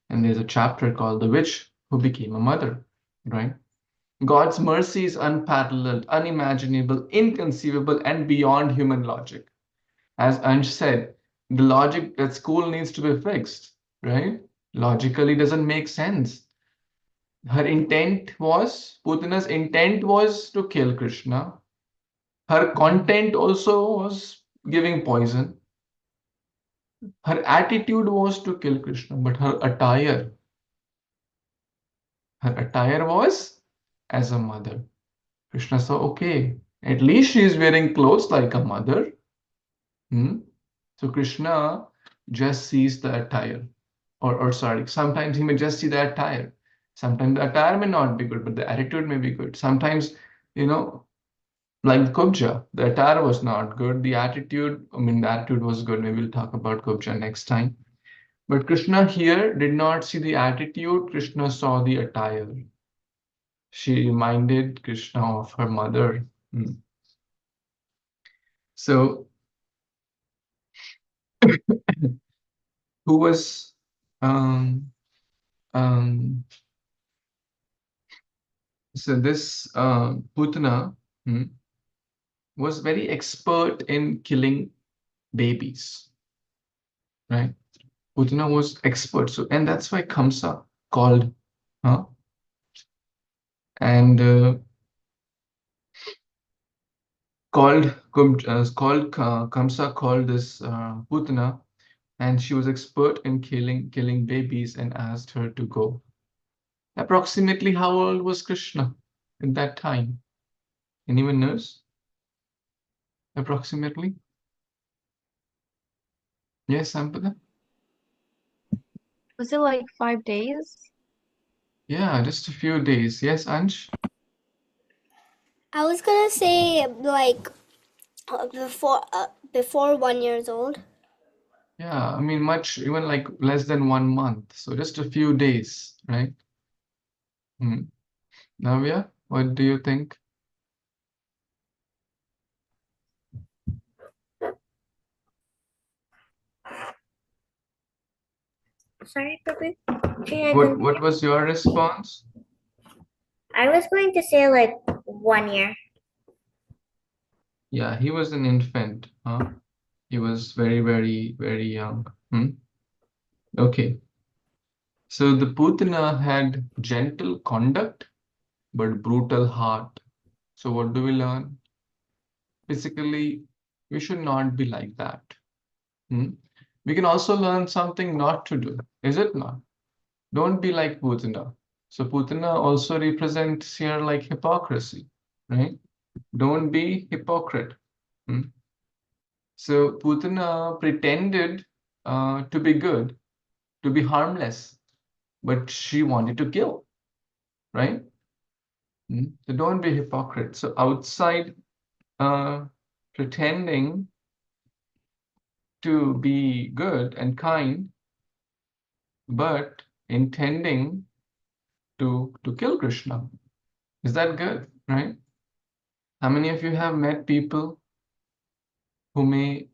And there's a chapter called The Witch Who Became a Mother, right? God's mercy is unparalleled, unimaginable, inconceivable, and beyond human logic. As Ansh said, the logic at school needs to be fixed, right? Logically doesn't make sense. Her intent was, Putana's intent was to kill Krishna. Her content also was giving poison. Her attitude was to kill Krishna, but her attire was as a mother. Krishna saw, okay, at least she is wearing clothes like a mother. So Krishna just sees the attire, or sorry, sometimes he may just see the attire. Sometimes the attire may not be good, but the attitude may be good. Sometimes, like Kubja, the attire was not good. The attitude was good. Maybe we'll talk about Kubja next time. But Krishna here did not see the attitude. Krishna saw the attire. She reminded Krishna of her mother. So, who was um, so this Putana was very expert in killing babies, right? Putana was expert, so and that's why Kamsa called, and Kamsa called this Putana, and she was expert in killing babies and asked her to go. Approximately how old was Krishna at that time? Anyone knows? Approximately? Yes, Sampada? Was it like 5 days? Yeah, just a few days. Yes, Ansh? I was gonna say like before 1 years old. Yeah, I mean even like less than 1 month. So just a few days, right? Navya, what do you think? sorry, Prabhu. What was your response? I was going to say like 1 year. Yeah, he was an infant, huh? He was very, very, very young. Okay. So the Putana had gentle conduct but brutal heart. So what do we learn? Basically, we should not be like that. We can also learn something not to do, is it not? Don't be like Putana. So Putana also represents here like hypocrisy, right? Don't be hypocrite. So Putana pretended to be good, to be harmless, but she wanted to kill, right? So don't be hypocrite. So outside pretending to be good and kind, but intending to kill Krishna. Is that good, right? How many of you have met people who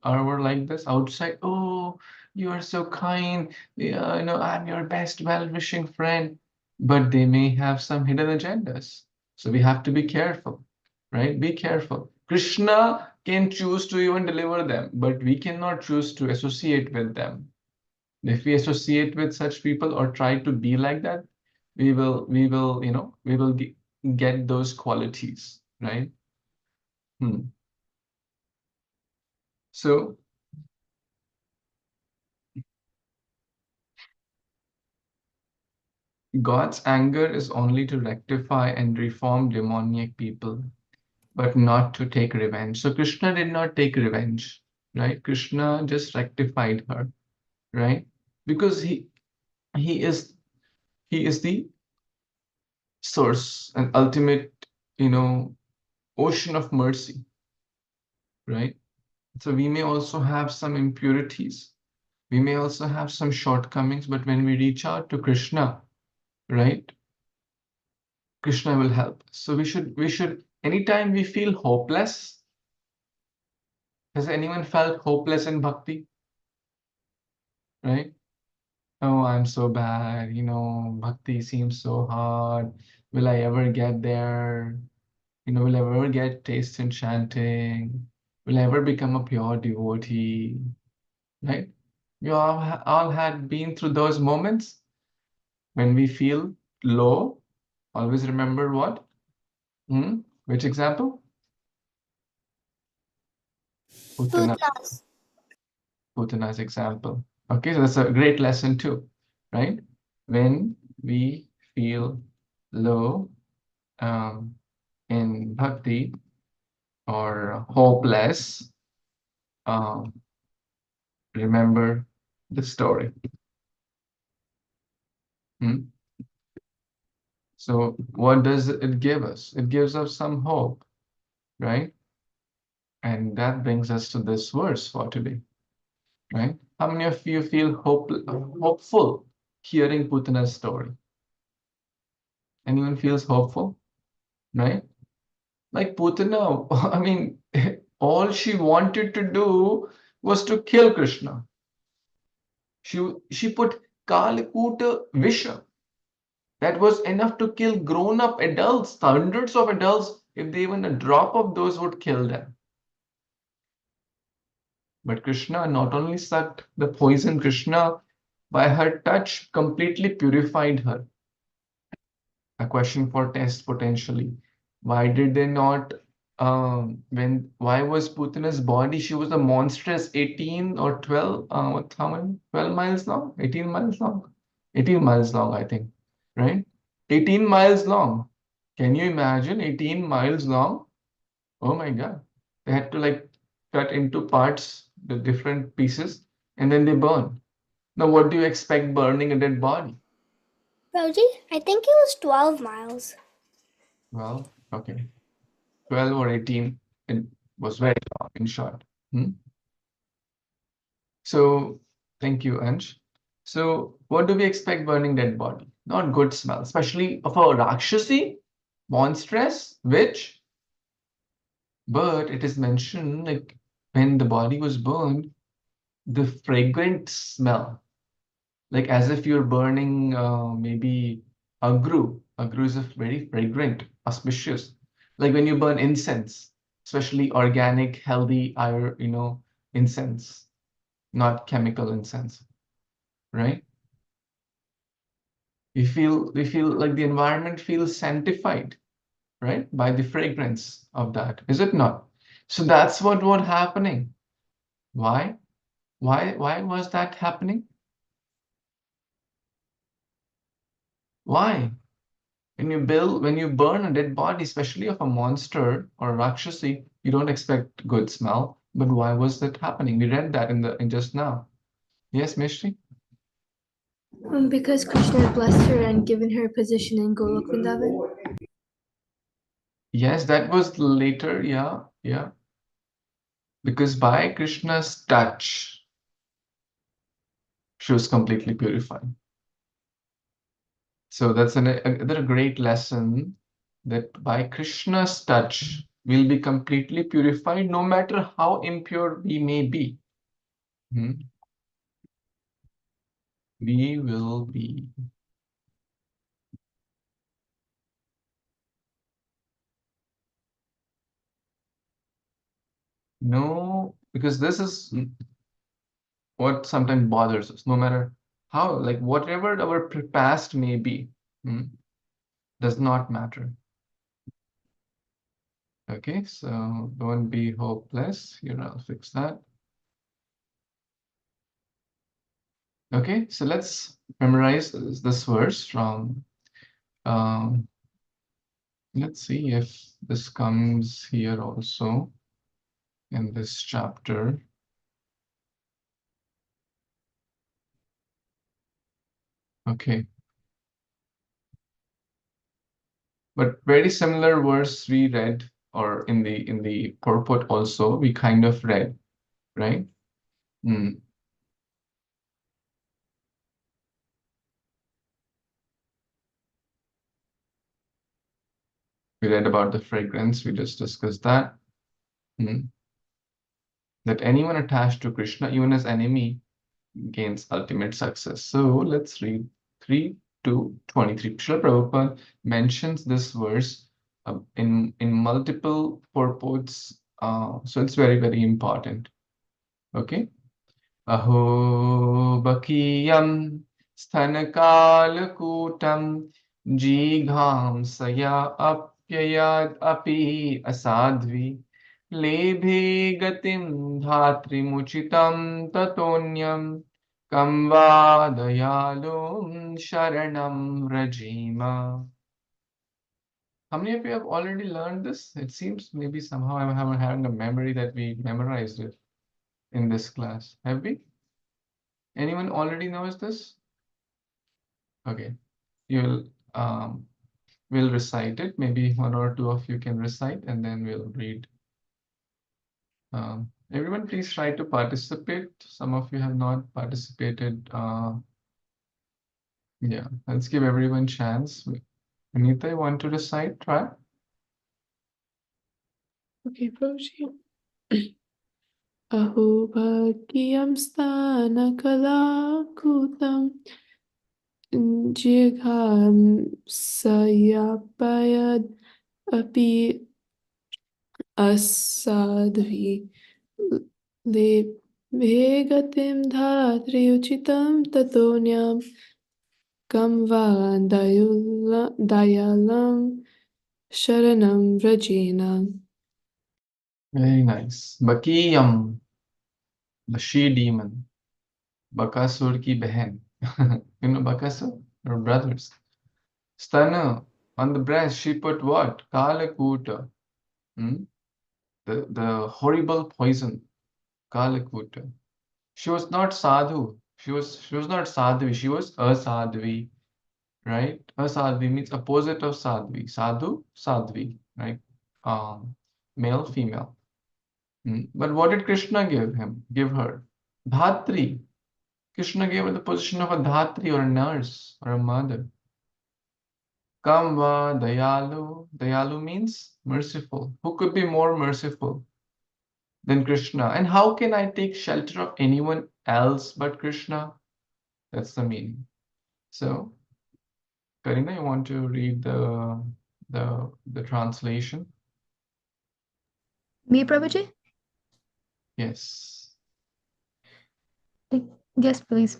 were like this outside? Oh, you are so kind. Yeah, I'm your best well-wishing friend. But they may have some hidden agendas. So we have to be careful, right? Be careful. Krishna can choose to even deliver them, but we cannot choose to associate with them. If we associate with such people or try to be like that, we will get those qualities, right? So God's anger is only to rectify and reform demoniac people, but not to take revenge. So Krishna did not take revenge, right? Krishna just rectified her, right? Because he is the source and ultimate, ocean of mercy, right? So we may also have some impurities. We may also have some shortcomings, but when we reach out to Krishna, right? Krishna will help. So we should anytime we feel hopeless. Has anyone felt hopeless in bhakti? Right? Oh, I'm so bad. Bhakti seems so hard. Will I ever get there? Will I ever get taste in chanting? Will I ever become a pure devotee? Right? You all had been through those moments when we feel low. Always remember what? Which example? Putana. Putnas. Putana's example. Okay, so that's a great lesson too, right? When we feel low in bhakti or hopeless, um, remember the story. So what does it give us? It gives us some hope, right? And that brings us to this verse for today, right? How many of you feel hopeful hearing Putana's story? Anyone feels hopeful, right? Like Putana, I mean, all she wanted to do was to kill Krishna. She put Kalikuta Visha. That was enough to kill grown-up adults, hundreds of adults, if they even a drop of those would kill them. But Krishna not only sucked the poison, Krishna, by her touch, completely purified her. A question for test potentially. Why did they not why was Putina's body, she was a monstrous 18 or 12, how many? 12 miles long? 18 miles long? 18 miles long, I think, right? 18 miles long. Can you imagine 18 miles long? Oh my God. They had to like cut into parts, the different pieces, and then they burn. Now, what do you expect burning a dead body? Prabhuji, I think it was 12 miles. Well, okay. 12 or 18, it was very long, in short. So, thank you, Ansh. So, what do we expect burning dead body? Not good smell, especially of a Rakshasi, monstrous, witch. But it is mentioned like when the body was burned, the fragrant smell. like as if you're burning maybe agru. Agru is a very fragrant, auspicious. Like when you burn incense, especially organic, healthy, incense, not chemical incense, right? We feel like the environment feels sanctified, right, by the fragrance of that, is it not? So that's what happening. Why? Why was that happening? Why? When you burn a dead body, especially of a monster or a rakshasi, you don't expect good smell. But why was that happening? We read that in just now. Yes, Mishri? Because Krishna had blessed her and given her a position in Golok Vrindavan. Yes, that was later. Yeah, yeah. Because by Krishna's touch, she was completely purified. So that's another great lesson, that by Krishna's touch, we'll be completely purified no matter how impure we may be. Hmm? We will be. No, because this is what sometimes bothers us, no matter how, like whatever our past may be, does not matter. Okay, so don't be hopeless. Here, I'll fix that. Okay, so let's memorize this verse from, let's see if this comes here also in this chapter. Okay. But very similar verse we read, or in the purport also, we kind of read, right? Mm. We read about the fragrance, we just discussed that. That anyone attached to Krishna, even as enemy, gains ultimate success. So let's read 3 to 23. Srila Prabhupada mentions this verse in multiple purports, so it's very, very important. Okay. Aho bakiyam sthanakaalakutam jigham saya apyayad api asadvi lebhe gatim dhatrimuchitam tatonyam kam va dayalum sharanam rajima. How many of you have already learned this? It seems maybe somehow I'm having a memory that we memorized it in this class. Have we? Anyone already knows this? Okay, you'll we'll recite it. Maybe one or two of you can recite, and then we'll read. Everyone, please try to participate. Some of you have not participated. Yeah, let's give everyone chance. Anita, you want to recite? Try. Okay, Prabhuji. Aho bhagyam stana kalakutam jigham sayapayad api asadvi lebhe gatim dhatriuchitam tatonyam kam va dayalam sharanam vrajena. Very nice. Bakiyam, the she demon. Bakasur ki behen. You know Bakasur? Her brothers. Stana, on the breast, she put what? Kalakuta. The horrible poison, Kalakuta. She was not sadhu. She was not sadhvi. She was asadhvi, right? Asadhvi means opposite of sadhvi. Sadhu, sadhvi, right? Male, female. But what did Krishna give her? Dhatri. Krishna gave her the position of a dhatri, or a nurse, or a mother. Kamva dayalu. Dayalu means merciful. Who could be more merciful than Krishna? And how can I take shelter of anyone else but Krishna? That's the meaning. So, Karina, you want to read the translation? Me, Prabhuji? Yes. Yes, please.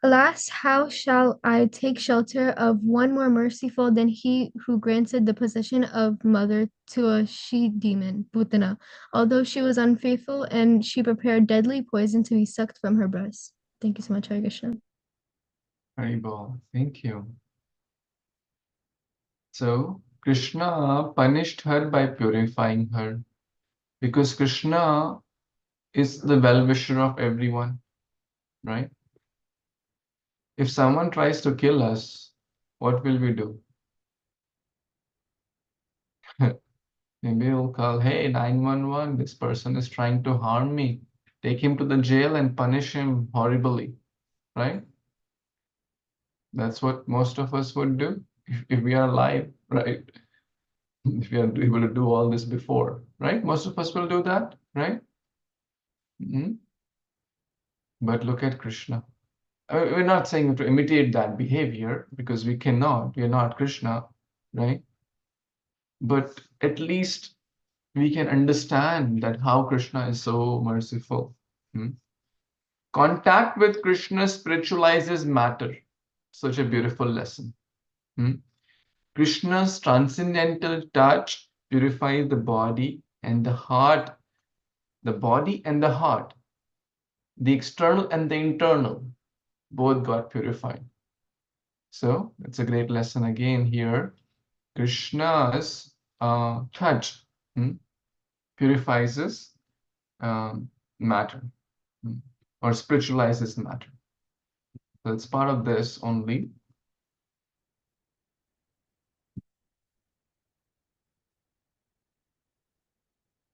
Alas, how shall I take shelter of one more merciful than he who granted the position of mother to a she-demon, Putana, although she was unfaithful and she prepared deadly poison to be sucked from her breast. Thank you so much, Hare Krishna. Haribol. Thank you. So, Krishna punished her by purifying her because Krishna is the well-wisher of everyone, right? If someone tries to kill us, what will we do? Maybe we'll call, hey, 911, this person is trying to harm me. Take him to the jail and punish him horribly, right? That's what most of us would do if we are alive, right? If we are able to do all this before, right? Most of us will do that, right? Mhm. But look at Krishna. We're not saying to imitate that behavior because we cannot. We are not Krishna, right? But at least we can understand that how Krishna is so merciful. Hmm? Contact with Krishna spiritualizes matter. Such a beautiful lesson. Hmm? Krishna's transcendental touch purifies the body and the heart, the body and the heart, the external and the internal, both got purified. So it's a great lesson again here. Krishna's touch purifies matter or spiritualizes matter. So it's part of this only.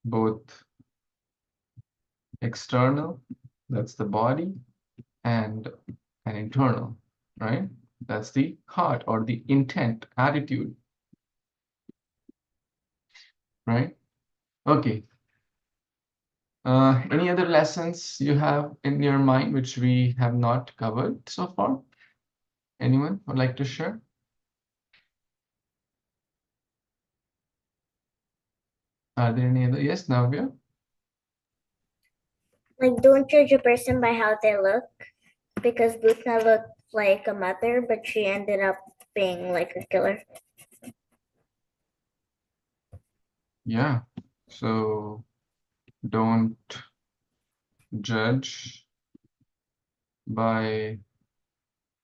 Both external, that's the body, and an internal, right? That's the heart or the intent, attitude, right? Okay. Any other lessons you have in your mind which we have not covered so far? Anyone would like to share? Are there any other? Yes, Navya? Like, don't judge a person by how they look, because Bhutna looked like a mother, but she ended up being like a killer. Yeah. So don't judge by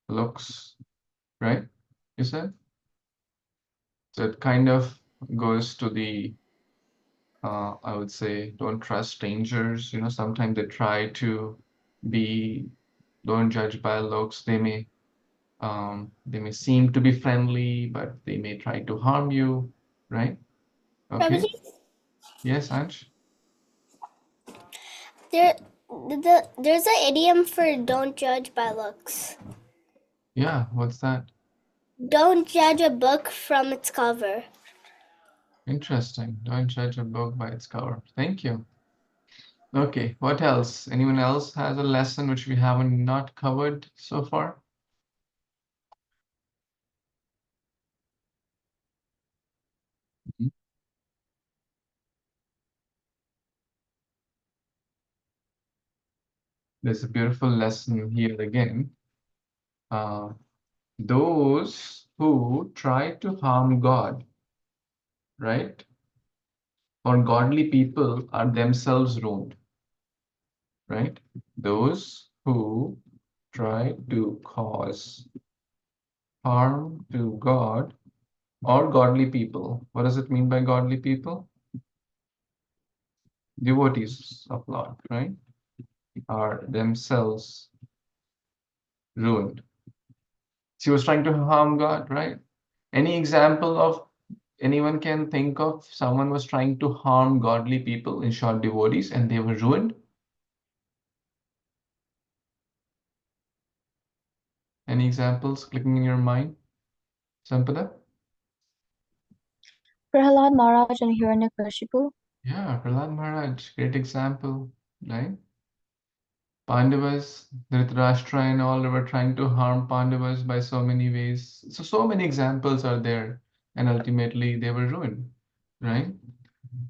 looks, right? You said? So it kind of goes to the, I would say, don't trust strangers. You know, sometimes they try to be, don't judge by looks. They may seem to be friendly, but they may try to harm you, right? Okay. Prabhuji, Yes, Ansh? there's an idiom for don't judge by looks. Yeah, what's that? Don't judge a book from its cover. Interesting. Don't judge a book by its cover. Thank you. Okay, what else? Anyone else has a lesson which we haven't not covered so far? Mhm. There's a beautiful lesson here again. Those who try to harm God, right? Or godly people are themselves ruined, right? Those who try to cause harm to God or godly people. What does it mean by godly people? Devotees of Lord, right? Are themselves ruined. She was trying to harm God, right? Any example of anyone can think of someone was trying to harm godly people, in short, devotees, and they were ruined? Any examples clicking in your mind? Sampada? Prahalad Maharaj and Hiranyakashipu. Yeah, Prahlad Maharaj, great example, right? Pandavas, Dhritarashtra and all were trying to harm Pandavas by so many ways. So many examples are there, and ultimately they were ruined, right?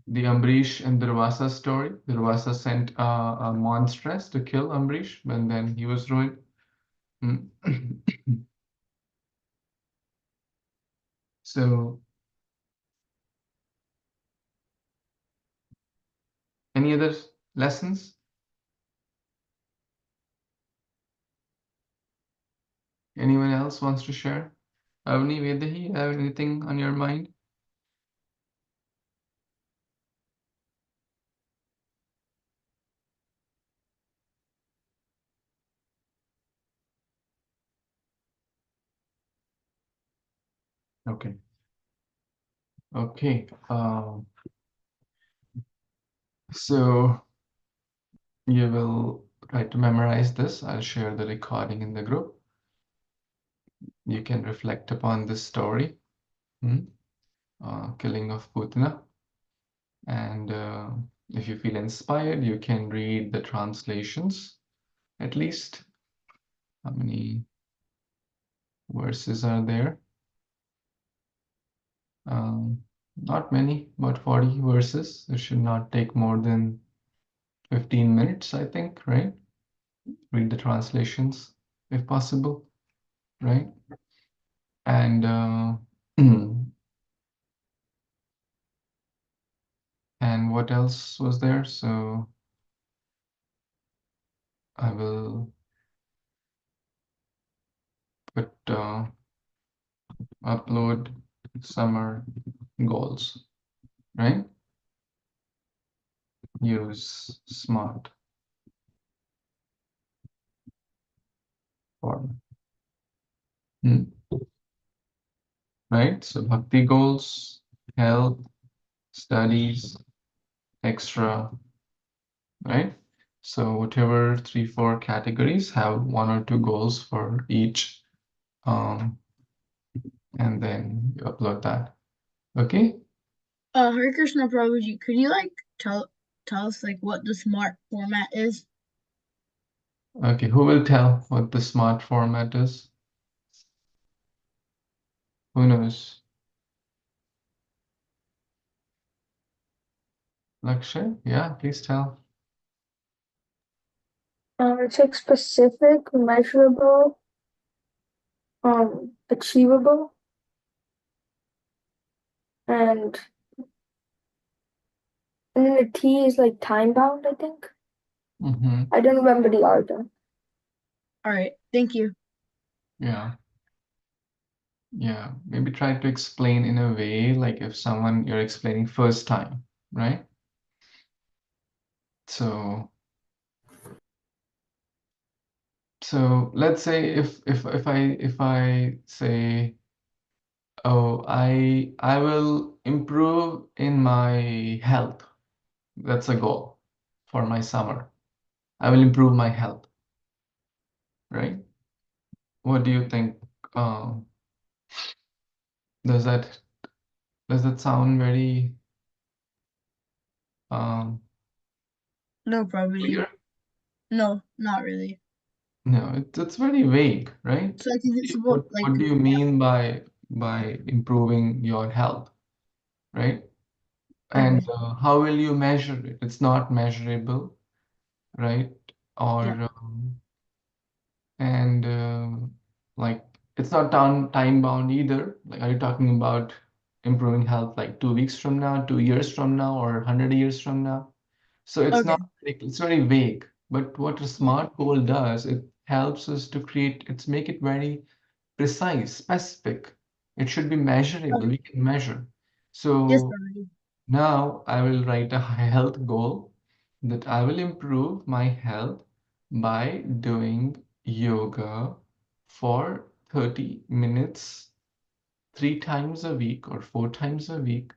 The Ambrish and Durvasa story. Durvasa sent a monstress to kill Ambrish, and then he was ruined. Mm. So, any other lessons? Anyone else wants to share? Avni, Vedahi, have anything on your mind? Okay. Okay. So you will try to memorize this. I'll share the recording in the group. You can reflect upon this story, killing of Putana. And if you feel inspired, you can read the translations at least. How many verses are there? Not many, about 40 verses. It should not take more than 15 minutes, I think, right? Read the translations if possible, right? And and what else was there? So I will put upload summer goals, right? Use smart format. Right? So bhakti goals, health, studies, extra, right? So whatever 3, 4 categories have 1 or 2 goals for each, and then you upload that. Okay? Hare Krishna Prabhuji, could you like tell us like what the smart format is? Okay, who will tell what the smart format is? Who knows? Lakshay? Yeah, please tell. It's like specific, measurable, achievable, and then the T is like time bound, I think. I don't remember the order. All right, thank you. Yeah. Yeah, maybe try to explain in a way like if someone you're explaining first time, right? So let's say if I say, oh, I will improve in my health. That's a goal for my summer. I will improve my health, right? What do you think? Um, does that sound very No, Prabhuji. clear? No, not really. No, it's very vague, right? So like, is it supposed like? What do you mean by improving your health, right? And Okay. how will you measure it? It's not measurable, right? Or Yeah. and like it's not time bound either. Like, are you talking about improving health like 2 weeks from now, 2 years from now, or 100 years from now? So it's Okay. not like it's very vague. But what a Yeah. smart goal does, it helps us to make it very precise, specific. It should be measurable. Okay. We can measure. Yes, So Prabhuji. now I will write a health goal that I will improve my health by doing yoga for 30 minutes 3 times a week or 4 times a week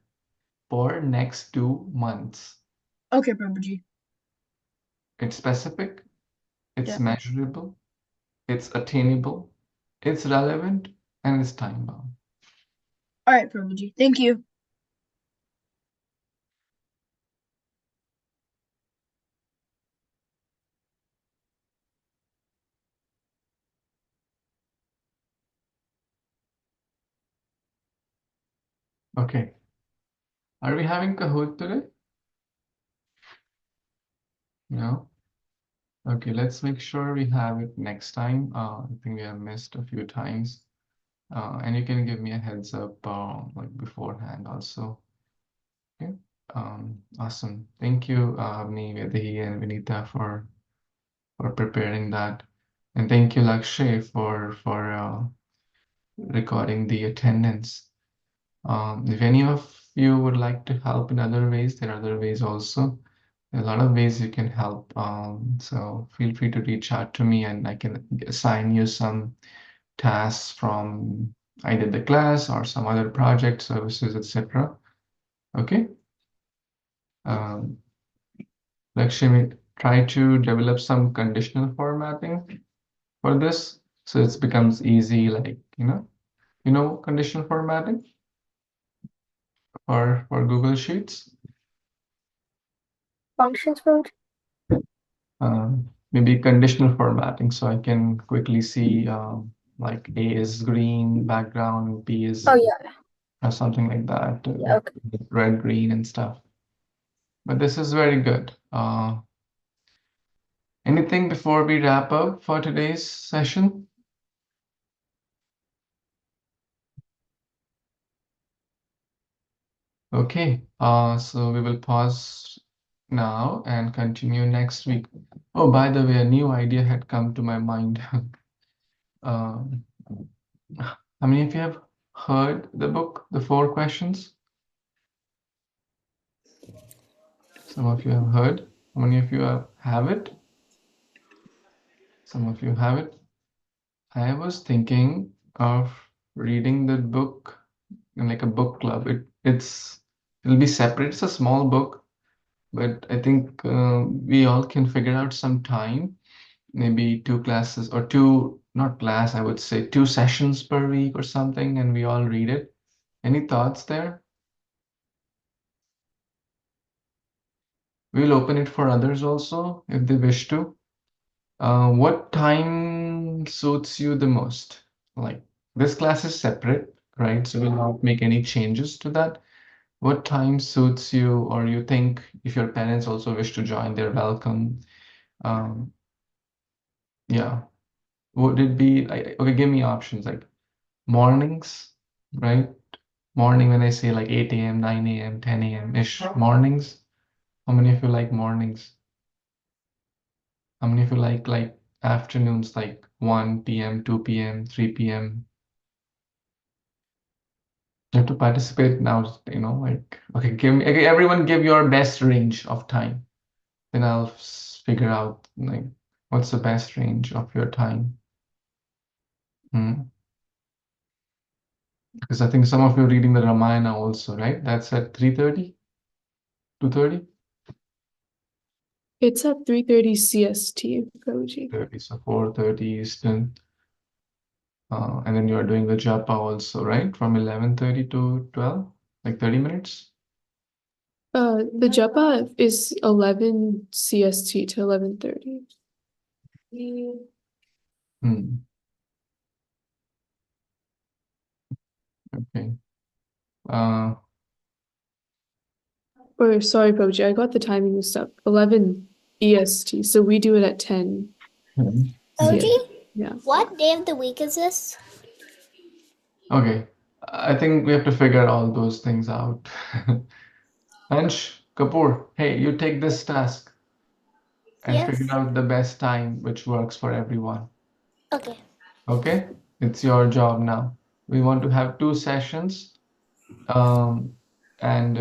for next 2 months. Okay, Prabhuji. It's specific, it's Yeah. measurable, it's attainable, it's relevant, and it's time bound. All right, Prabhuji. Thank you. Okay. Are we having Kahoot today? No? Okay, let's make sure we have it next time. I think we have missed a few times. And you can give me a heads up like beforehand also. Okay. Awesome. Thank you, Avni, Vedahi, and Vinita for preparing that. And thank you, Lakshay, for recording the attendance. If any of you would like to help in other ways, there are other ways also. There are a lot of ways you can help. So feel free to reach out to me and I can assign you some tasks from either the class or some other project services, etc. Okay. Lakshmi, try to develop some conditional formatting for this so it becomes easy, like, conditional formatting for Google Sheets. Functions mode. Maybe conditional formatting so I can quickly see like A is green background, B is Oh yeah. or something like that, Yeah. Okay. red, green, and stuff. But this is very good. Anything before we wrap up for today's session? Okay, so we will pause now and continue next week. Oh, by the way, a new idea had come to my mind. Um, how many of you have heard the book, The Four Questions? Some of you have heard. How many of you have it? Some of you have it. I was thinking of reading that book in like a book club. It'll be separate. It's a small book, but I think we all can figure out some time, maybe two classes or two, not class, I would say two sessions per week or something, and we all read it. Any thoughts there? We'll open it for others also if they wish to. What time suits you the most? Like this class is separate, right? So we'll not make any changes to that. What time suits you, or you think if your parents also wish to join, they're welcome. Um, yeah. Would it be okay? Give me options like mornings, right? Morning when I say like 8 a.m., 9 a.m., 10 a.m. ish mornings. How many of you like mornings? How many of you like afternoons, like 1 p.m., 2 p.m., 3 p.m.? You have to participate now, like, okay, okay, everyone give your best range of time. Then I'll figure out like what's the best range of your time. Because I think some of you are reading the Ramayana also, right? That's at 3:30, 2:30? It's at 3:30 CST, Prabhuji. 30, so 4:30 Eastern. And then you are doing the japa also, right? From 11:30 to 12, like 30 minutes? The japa is 11 CST to 11:30. Hmm. Okay. Or sorry, Prabhuji, I got the timing mixed up. 11 EST. So we do it at 10 OG, CST. Yeah. what day of the week is this? Okay. I think we have to figure all those things out. Ansh, Kapoor, hey, you take this task and Yes. figure out the best time which works for everyone. Okay. Okay? It's your job now. We want to have two sessions, and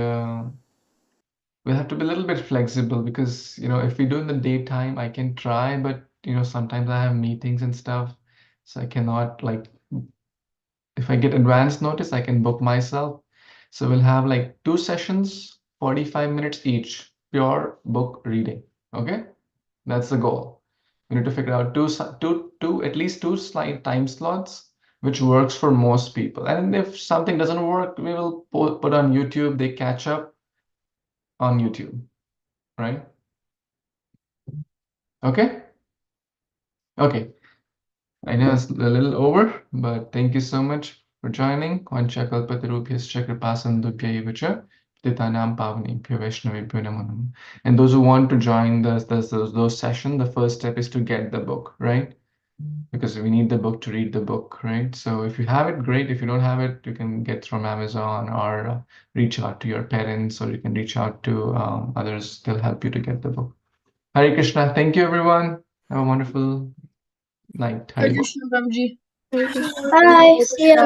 we'll have to be a little bit flexible because, if we do in the daytime, I can try, but, sometimes I have meetings and stuff, so I cannot, like, if I get advance notice, I can book myself. So we'll have like two sessions, 45 minutes each, pure book reading. Okay? That's the goal. We need to figure out at least two slide time slots, which works for most people. And if something doesn't work, we will put on YouTube. They catch up on YouTube, right? Okay? Okay. I know it's a little over, but thank you so much for for joining. Vancha kalpatarubhyascha kripasindubhya evacha Titanam Pavanebhyo Vaishnavebhyo Namo Namo. And those who want to join those sessions, the first step is to get the book, right? Because we need the book to read the book, right? So if you have it, great. If you don't have it, you can get from Amazon or reach out to your parents, or you can reach out to others. They'll help you to get the book. Hare Krishna. Thank you, everyone. Have a wonderful night. Hare Hare Krishna, Prabhuji. Hare Krishna. Bye. See you.